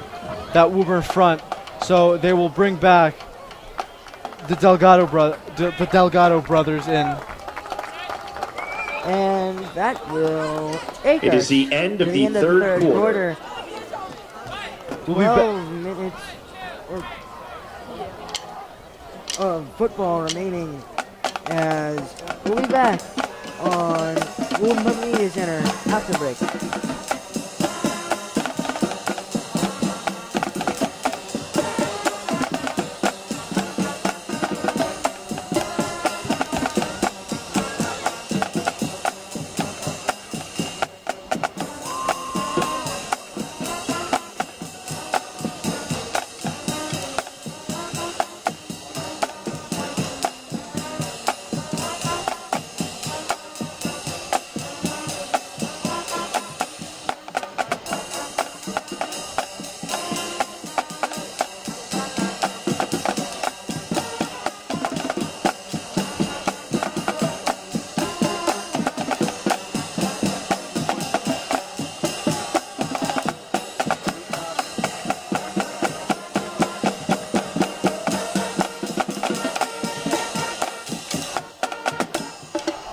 that Woburn front. So they will bring back the Delgado brothers in. And that will take It us is the end to of the third quarter. We'll be 12 minutes of football remaining as we'll be back on Woburn Media Center after break.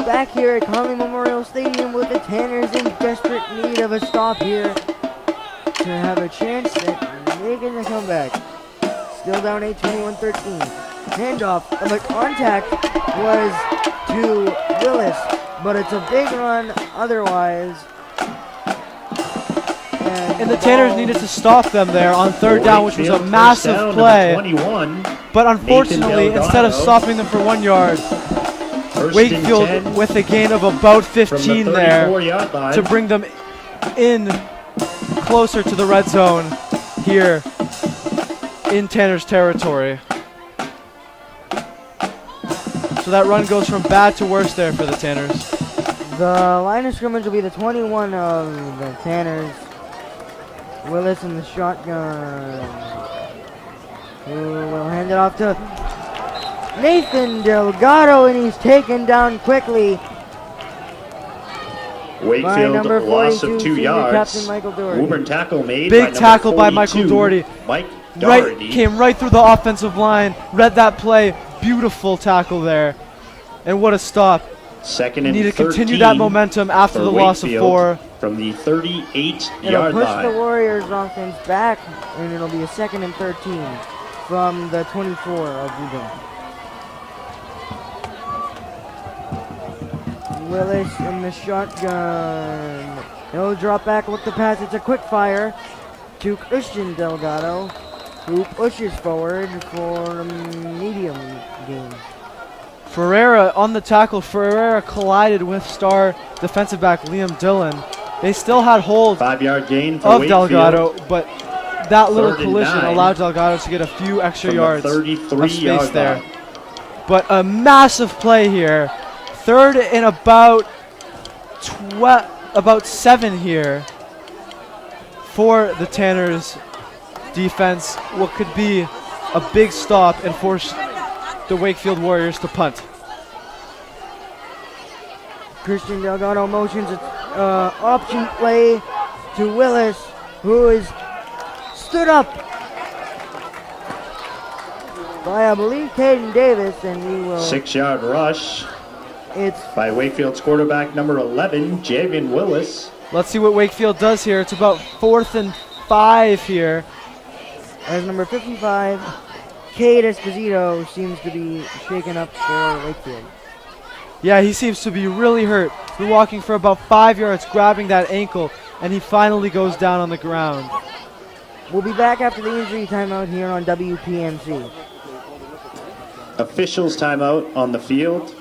Back here at Connolly Memorial Stadium with the Tanners in desperate need of a stop here to have a chance at making a comeback. Still down 8-21-13. Handoff, and the contact was to Willis, but it's a big run otherwise. And the Tanners ball- needed to stop them there on third down, which was a Wakefield massive first down, play. number 21. But unfortunately, Nathan instead of Delgado. stopping them for 1 yard, First and Wakefield 10 with a gain of about from the 15 there 34-yard line. to bring them in closer to the red zone here in Tanner's territory. So that run goes from bad to worse there for the Tanners. The line of scrimmage will be the 21 of the Tanners. Willis in the shotgun. Who will hand it off to Nathan Delgado, and he's taken down quickly by Wakefield number loss 42, of 2 senior yards. captain Michael Doherty. Woburn tackle made Big by number tackle by Michael 42, Doherty. Mike Right, Doherty. came right through the offensive line, read that play, beautiful tackle there. And what a stop. Second and Need to 13 continue that momentum after for the loss of Wakefield 4. from the It'll 38-yard push line. the Warriors offense back, and it'll be a 2nd and 13 from the 24 of Woburn. Willis in the shotgun. He'll drop back, look to pass. It's a quick fire to Christian Delgado, who pushes forward for a medium gain. Ferreira on the tackle. Ferreira collided with star defensive back Liam Dillon. They still had hold 5-yard gain for of Wakefield Delgado, but that little 3rd and collision 9 allowed Delgado to get a few extra from yards the of 33-yard space there. line. But a massive play here. 3rd and about 7 here for the Tanners defense. What could be a big stop and force the Wakefield Warriors to punt. Christian Delgado motions option play to Willis, who is stood up by, I believe, Caden Davis, and he will. 6-yard rush It's by Wakefield's quarterback number 11, Javian Willis. Let's see what Wakefield does here. It's about 4th and 5 here. as number 55, Cade Esposito, seems to be shaken up for Wakefield. Yeah, he seems to be really hurt. He's been walking for about 5 yards, grabbing that ankle, and he finally goes down on the ground. We'll be back after the injury timeout here on WPMC. Officials timeout on the field.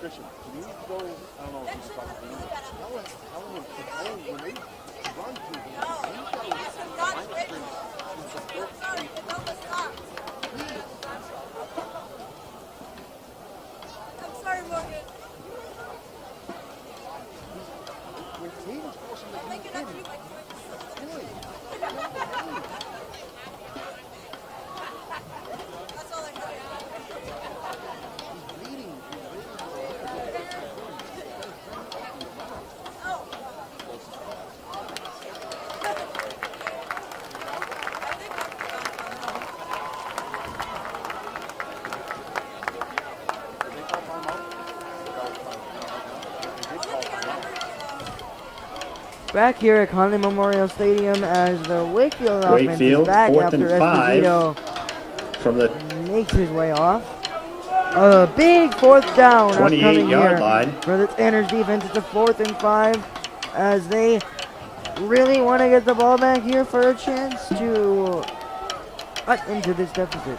Christian, can need to go, I don't know if he's about to do it. Tell him when they run to him, he's got to line up I'm sorry, Morgan. when Tatum's forcing the Make it up to you. That's all I got. he's bleeding. Back here at Connolly Memorial Stadium as the Wakefield offense is Wakefield, back 4th after and 5 Esposito from the makes his way off. A big 4th down upcoming 28-yard here line. for the Tanners defense. It's a 4th and 5 as they really want to get the ball back here for a chance to cut into this deficit.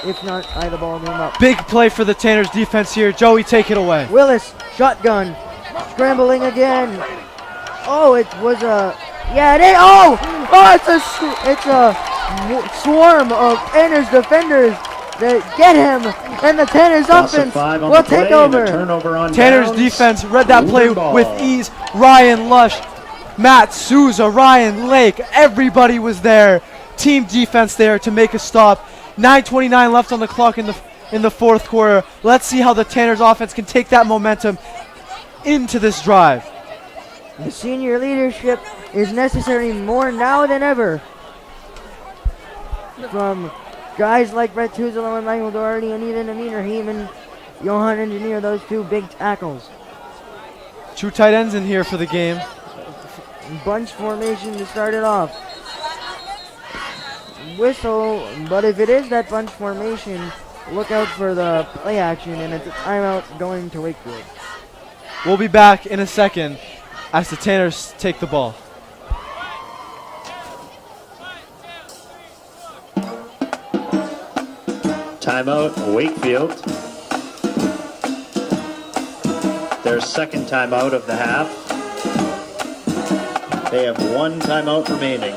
If not, tie the ball game up. Big play for the Tanners defense here. Joey, take it away. Willis, shotgun, scrambling again. Oh, it was a, yeah, it is. It's a swarm of Tanners defenders that get him, and the Tanners Loss of offense 5 on will the play take and a over. turnover on Tanner's downs. defense read that play Woburn ball. with ease. Ryan Lush, Matt Souza, Ryan Lake, everybody was there. Team defense there to make a stop. 9:29 left on the clock in the 4th quarter. Let's see how the Tanners offense can take that momentum into this drive. The senior leadership is necessary more now than ever from guys like Brett Tuzolo and Michael Doherty, and even Amin Rahim and Johan Engineer, those two big tackles. Two tight ends in here for the game. Bunch formation to start it off. Whistle, but if it is that bunch formation, look out for the play action, and it's a timeout going to Wakefield. We'll be back in a second as the Tanners take the ball. Timeout, Wakefield. Their second timeout of the half. They have one timeout remaining.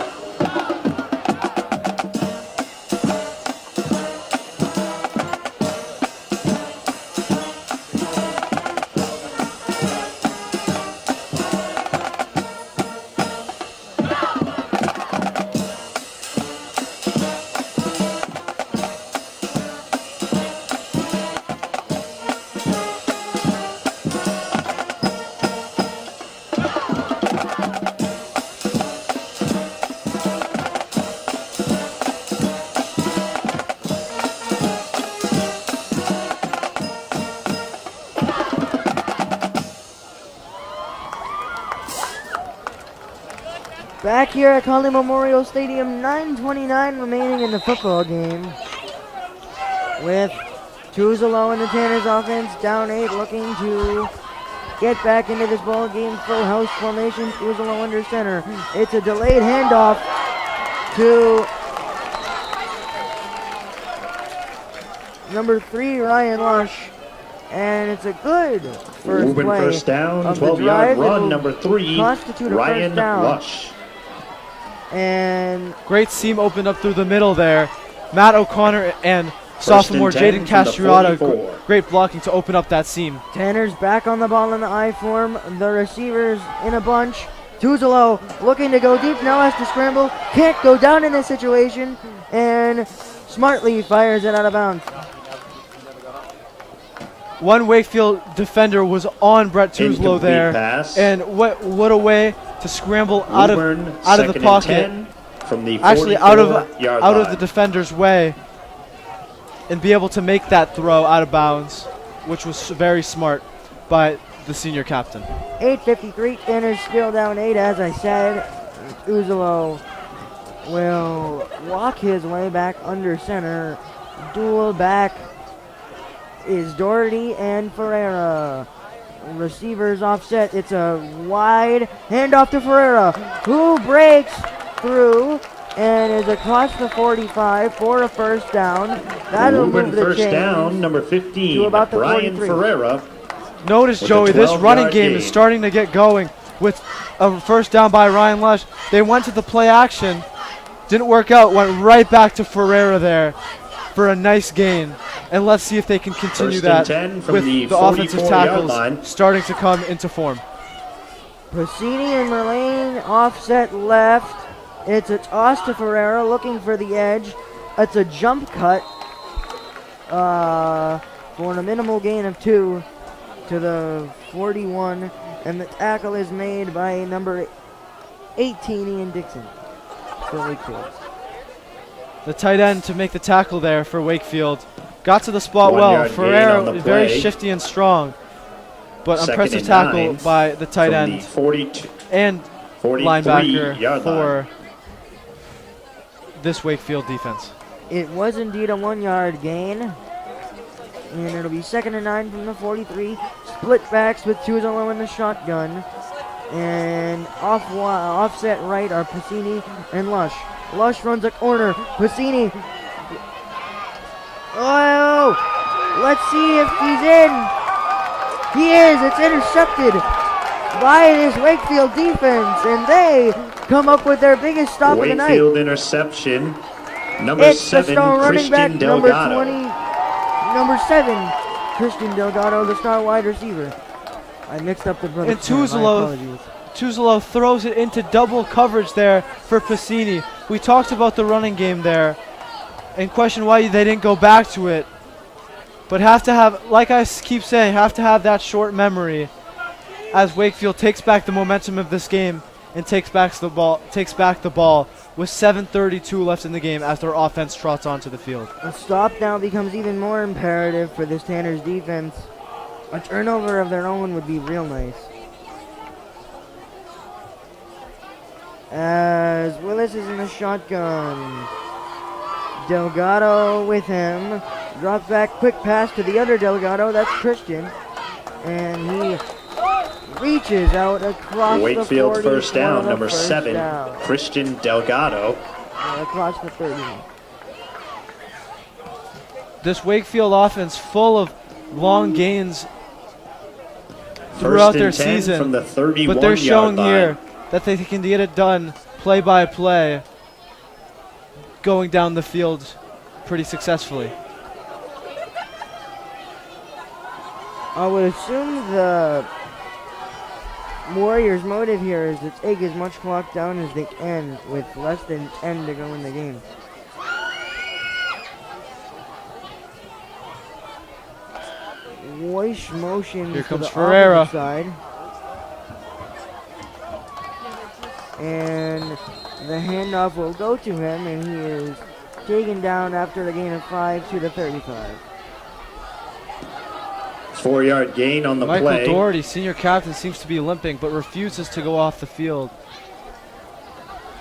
Back here at Connolly Memorial Stadium, 9:29 remaining in the football game. With Tuzolo and the Tanners offense down 8, looking to get back into this ball game. Full house formation, Tuzolo under center. It's a delayed handoff to number 3, Ryan Lush. And it's a good first Woburn play first down, of the 12-yard drive. It run, will number 3, constitute a Ryan first down. Lush. And Great seam opened up through the middle there. Matt O'Connor and sophomore and 10 Jaden from the Castriata, 44. great blocking to open up that seam. Tanner's back on the ball in the I form. The receivers in a bunch. Tuzolo looking to go deep, now has to scramble. Can't go down in this situation, and smartly fires it out of bounds. One Wakefield defender was on Brett Tuzolo Incomplete there, pass. and what a way to scramble out of Woburn, the second and pocket, 10 from the actually out of 44-yard out of line. the defender's way, and be able to make that throw out of bounds, which was very smart by the senior captain. 8:53, Tanner's still down 8, as I said. Tuzolo will walk his way back under center. Dual back is Doherty and Ferreira. Receivers offset. It's a wide handoff to Ferreira, who breaks through and is across the 45 for a first down. That'll Woburn move the first chains down, number 15, to about the Brian 43. Ferreira. Notice, With a Joey, this 12-yard running game is gain. starting to get going with a first down by Ryan Lush. They went to the play action. Didn't work out. Went right back to Ferreira there for a nice gain. And let's see if they can continue First and that 10 from with the the offensive 44-yard tackles line. starting to come into form. Pacini and Merlane offset left. It's a toss to Ferreira looking for the edge. It's a jump cut for a minimal gain of 2 to the 41. And the tackle is made by number 18, Ian Dixon for Wakefield. The tight end to make the tackle there for Wakefield. Got to the spot 1 well. yard gain Ferreira on the is very play. shifty and strong. But Second impressive and tackle 9 by the tight from the end 42 and 43 linebacker yard for this Wakefield defense. It was indeed a 1 yard gain. And it'll be 2nd and 9 from the 43. Split backs with Tuzolo in the shotgun. And offset right are Pacini and Lush. Lush runs a corner. Pacini. Oh! Let's see if he's in. He is. It's intercepted by this Wakefield defense. And they come up with their biggest stop of the night. Wakefield interception. Number It's the 7, star running back, Christian number Delgado. 20, number 7, Christian Delgado, the star wide receiver. I mixed up the brothers. And Tuzolo throws it into double coverage there for Pacini. We talked about the running game there and questioned why they didn't go back to it. But have to have, like I keep saying, have to have that short memory as Wakefield takes back the momentum of this game and takes back the ball with 7:32 left in the game as their offense trots onto the field. A stop now becomes even more imperative for this Tanner's defense. A turnover of their own would be real nice. As Willis is in the shotgun. Delgado with him. Drops back, quick pass to the other Delgado. That's Christian. And he reaches out across the 40. Wakefield first down, for the number first 7, down. Christian Delgado. Across the 30. This Wakefield offense full of long gains throughout First their and 10 season. from the 31 But they're showing yard here line. that they can get it done play by play, going down the field pretty successfully. I would assume the Warriors' motive here is to take as much clock down as they can with less than 10 to go in the game. Weish motion Here to comes the Ferreira. opposite side. And the handoff will go to him, and he is taken down after the gain of 5 to the 35. 4-yard gain on the Michael play. Doherty, senior captain, seems to be limping but refuses to go off the field.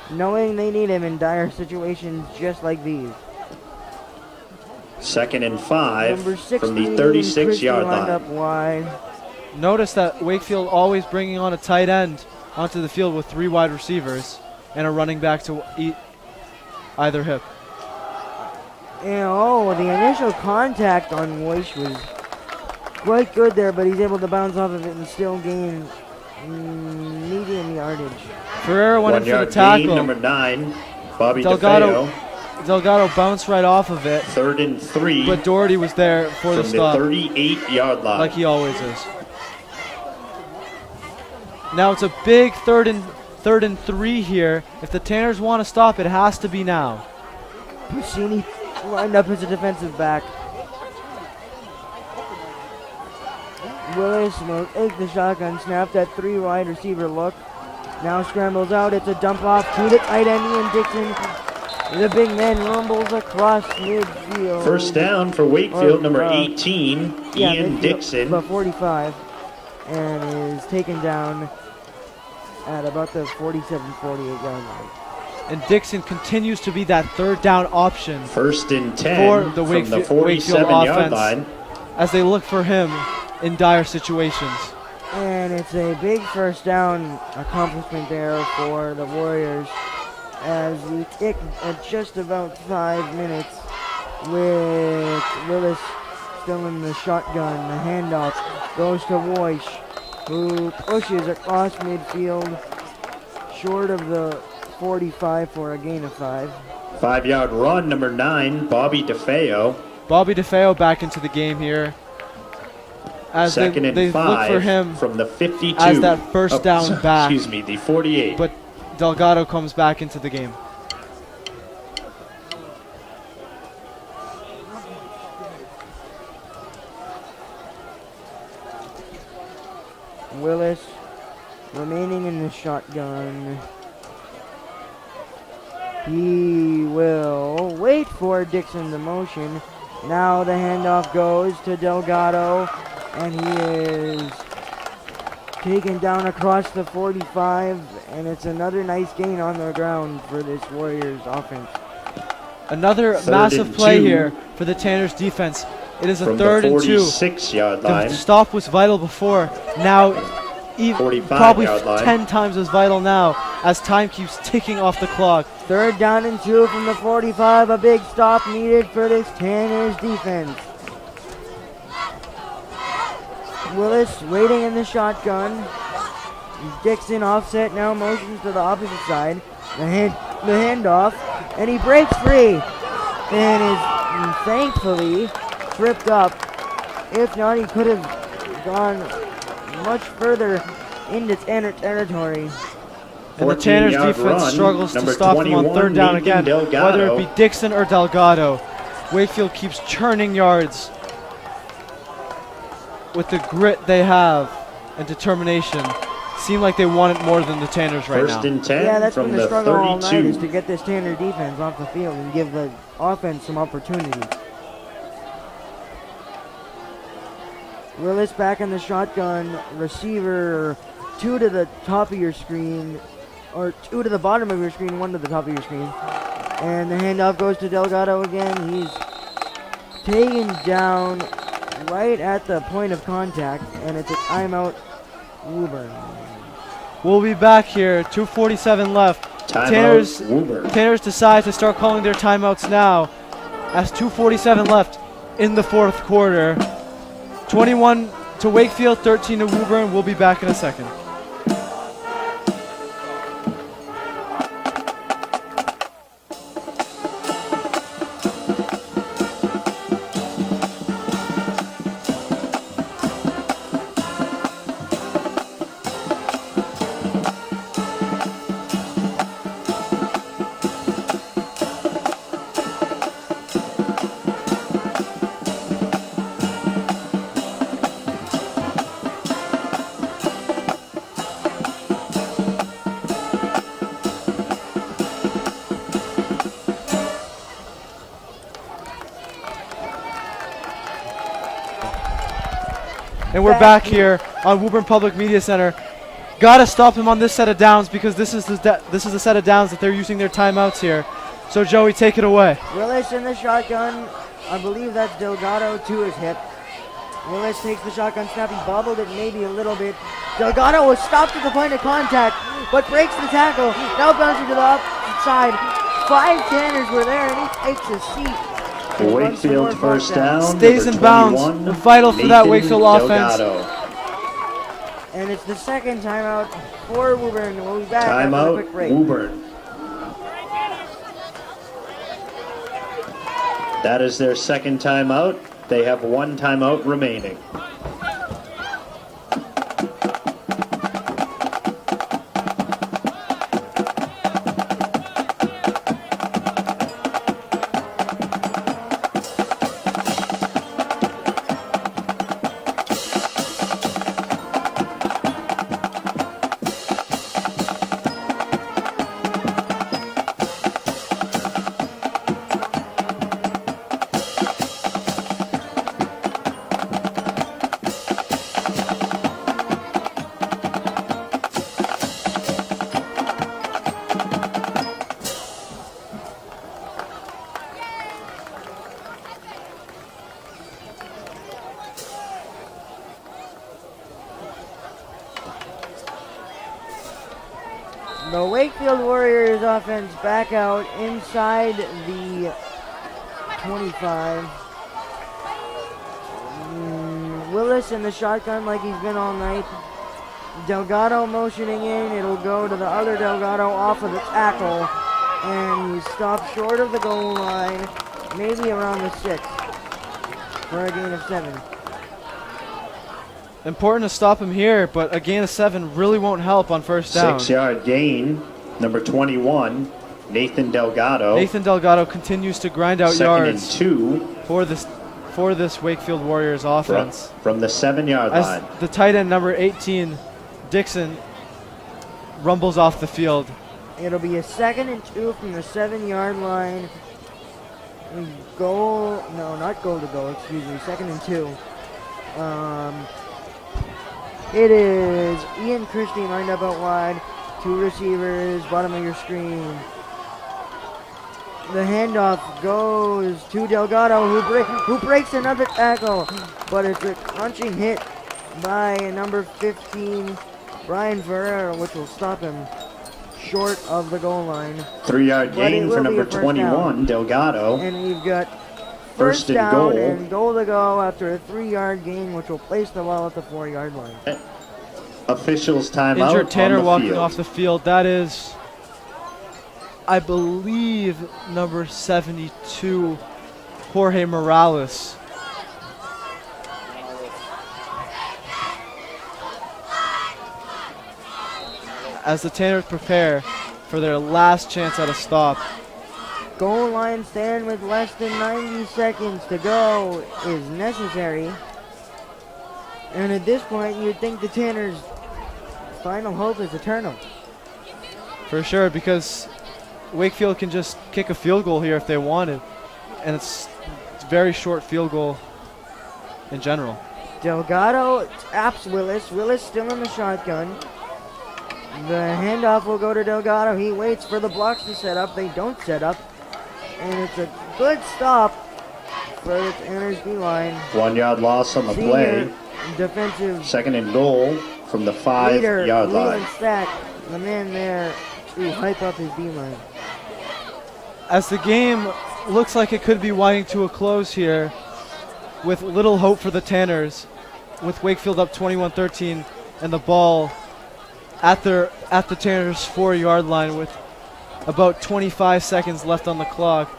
Knowing they need him in dire situations just like these. 2nd and 5 Number 16, from the 36-yard lined up line. wide. Notice that Wakefield always bringing on a tight end onto the field with 3 wide receivers and a running back to eat either hip. And the initial contact on Weish was quite good there, but he's able to bounce off of it and still gain medium yardage. Ferreira went in 1 for the yard tackle. gain, number 9, Bobby Delgado DeFeo. Delgado bounced right off of it, 3rd and 3 but Doherty was there for the from the stop, 38-yard line. like he always is. Now it's a big third and 3 here. If the Tanners want to stop, it has to be now. Puccini lined up as a defensive back. Willis will take the shotgun snap, that 3 wide receiver look. Now scrambles out, it's a dump off to the tight end, Ian Dixon. The big man rumbles across midfield. First down for Wakefield, Or, number 18, Ian midfield, Dixon. About 45, and is taken down at about the 47-48 yard line. And Dixon continues to be that third down option 1st and 10 for the from the Wakefield 47-yard offense line. as they look for him in dire situations. And it's a big first down accomplishment there for the Warriors as we tick at just about 5 minutes with Willis still in the shotgun. The handoff goes to Voish, who pushes across midfield, short of the 45 for a gain of 5. 5-yard run, number 9, Bobby DeFeo. Bobby DeFeo back into the game here. As Second they and look 5 for him from the 52. as that first down back. Excuse me, the 48. But Delgado comes back into the game. Willis remaining in the shotgun. He will wait for Dixon to motion. Now the handoff goes to Delgado, and he is taken down across the 45, and it's another nice gain on the ground for this Warriors offense. Another Third massive and play 2. here for the Tanners defense. It is a From third the and 2. 46-yard line. The stop was vital before. Now, 45 probably yard line. 10 times as vital now as time keeps ticking off the clock. Third down and 2 from the 45. A big stop needed for this Tanners defense. Willis waiting in the shotgun. Dixon offset now, motions to the opposite side. The handoff, and he breaks free and is thankfully tripped up. If not, he could have gone much further into Tanner territory. And the Tanners 14-yard defense run, struggles to number stop them on 21, third down Nathan again, Delgado. whether it be Dixon or Delgado. Wakefield keeps churning yards with the grit they have and determination. Seem like they want it more than the Tanners right First now. and 10 Yeah, that's from been the the struggle all night, is 32. to get this Tanner defense off the field and give the offense some opportunities. Willis back in the shotgun, receiver 2 to the top of your screen, or 2 to the bottom of your screen, 1 to the top of your screen. And the handoff goes to Delgado again. He's taken down right at the point of contact, and it's a timeout, Woburn. We'll be back here, 2:47 left. Timeout, Woburn. Tanners decide to start calling their timeouts now as 2:47 left in the fourth quarter. 21 to Wakefield, 13 to Woburn. We'll be back in a second. And we're back here on Woburn Public Media Center. Gotta stop him on this set of downs because this is the set of downs that they're using their timeouts here. So Joey, take it away. Willis in the shotgun. I believe that's Delgado to his hip. Willis takes the shotgun snap. He bobbled it maybe a little bit. Delgado was stopped at the point of contact, but breaks the tackle. Now bouncing to the opposite side. 5 Tanners were there, and he takes a seat. Wakefield first down. Stays number in bounds. 21, Vital for that Nathan Wakefield offense. Delgado. And it's the second timeout for Woburn. We'll be back after a Timeout, quick break. Woburn. That is their second timeout. They have 1 timeout remaining. The Wakefield Warriors offense back out inside the 25. Willis in the shotgun like he's been all night. Delgado motioning in. It'll go to the other Delgado off of the tackle. And he's stopped short of the goal line, maybe around the 6 for a gain of 7. Important to stop him here, but a gain of 7 really won't help on first down. 6-yard gain, number 21, Nathan Delgado. Nathan Delgado continues to grind out Second yards and 2 for this Wakefield Warriors offense. from the 7-yard As line. the tight end number 18, Dixon, rumbles off the field. It'll be a 2nd and 2 from the 7-yard line. Goal, no, not goal to goal, excuse me, 2nd and 2. It is Ian Christie lined up out wide. 2 receivers, bottom of your screen. The handoff goes to Delgado, who breaks another tackle, but it's a crunching hit by number 15, Brian Ferrer, which will stop him short of the goal line. 3-yard But it gain will for be number a first 21, down. Delgado. And we've got First and down goal. and goal to go after a 3-yard gain, which will place the ball at the 4-yard line. Officials timeout Injured Tanner on the walking field. off the field. That is, I believe, number 72, Jorge Morales. As the Tanners prepare for their last chance at a stop. Goal line stand with less than 90 seconds to go is necessary. And at this point, you'd think the Tanners' final hope is a turnover. For sure, because Wakefield can just kick a field goal here if they wanted. And it's a very short field goal in general. Delgado taps Willis. Willis still in the shotgun. The handoff will go to Delgado. He waits for the blocks to set up. They don't set up. And it's a good stop for the Tanners D-line. 1-yard loss on the play. Senior defensive 2nd and goal from the leader, 5-yard line. Leland Stack, the man there to hype up his D-line. As the game looks like it could be winding to a close here, with little hope for the Tanners, with Wakefield up 21-13 and the ball at the Tanners 4-yard line with about 25 seconds left on the clock.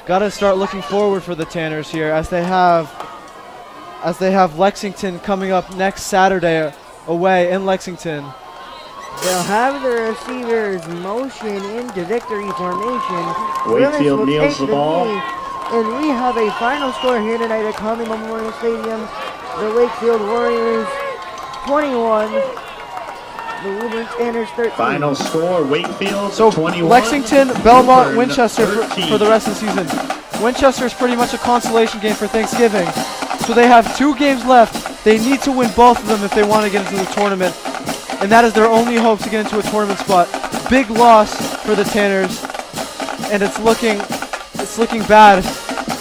Got to start looking forward for the Tanners here as they have Lexington coming up next Saturday away in Lexington. They'll have the receivers motion into victory formation. Wakefield Willis will kneels take the ball. knee, and we have a final score here tonight at Connolly Memorial Stadium. The Wakefield Warriors 21, the Woburn Tanners 13. Final score, Wakefield So 21. Lexington, Belmont, Woburn Winchester 13. for the rest of the season. Winchester is pretty much a consolation game for Thanksgiving. So they have 2 games left. They need to win both of them if they want to get into the tournament. And that is their only hope to get into a tournament spot. Big loss for the Tanners. And it's looking bad.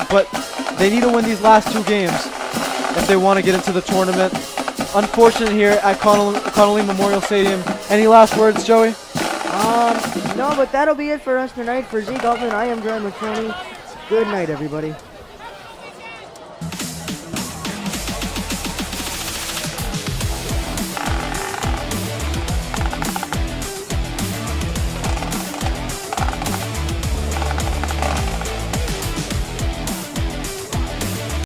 But they need to win these last 2 games if they want to get into the tournament. Unfortunate here at Connolly Memorial Stadium. Any last words, Joey? No, but that'll be it for us tonight. For Zeke Altman, I am Graham McCroney. Good night, everybody.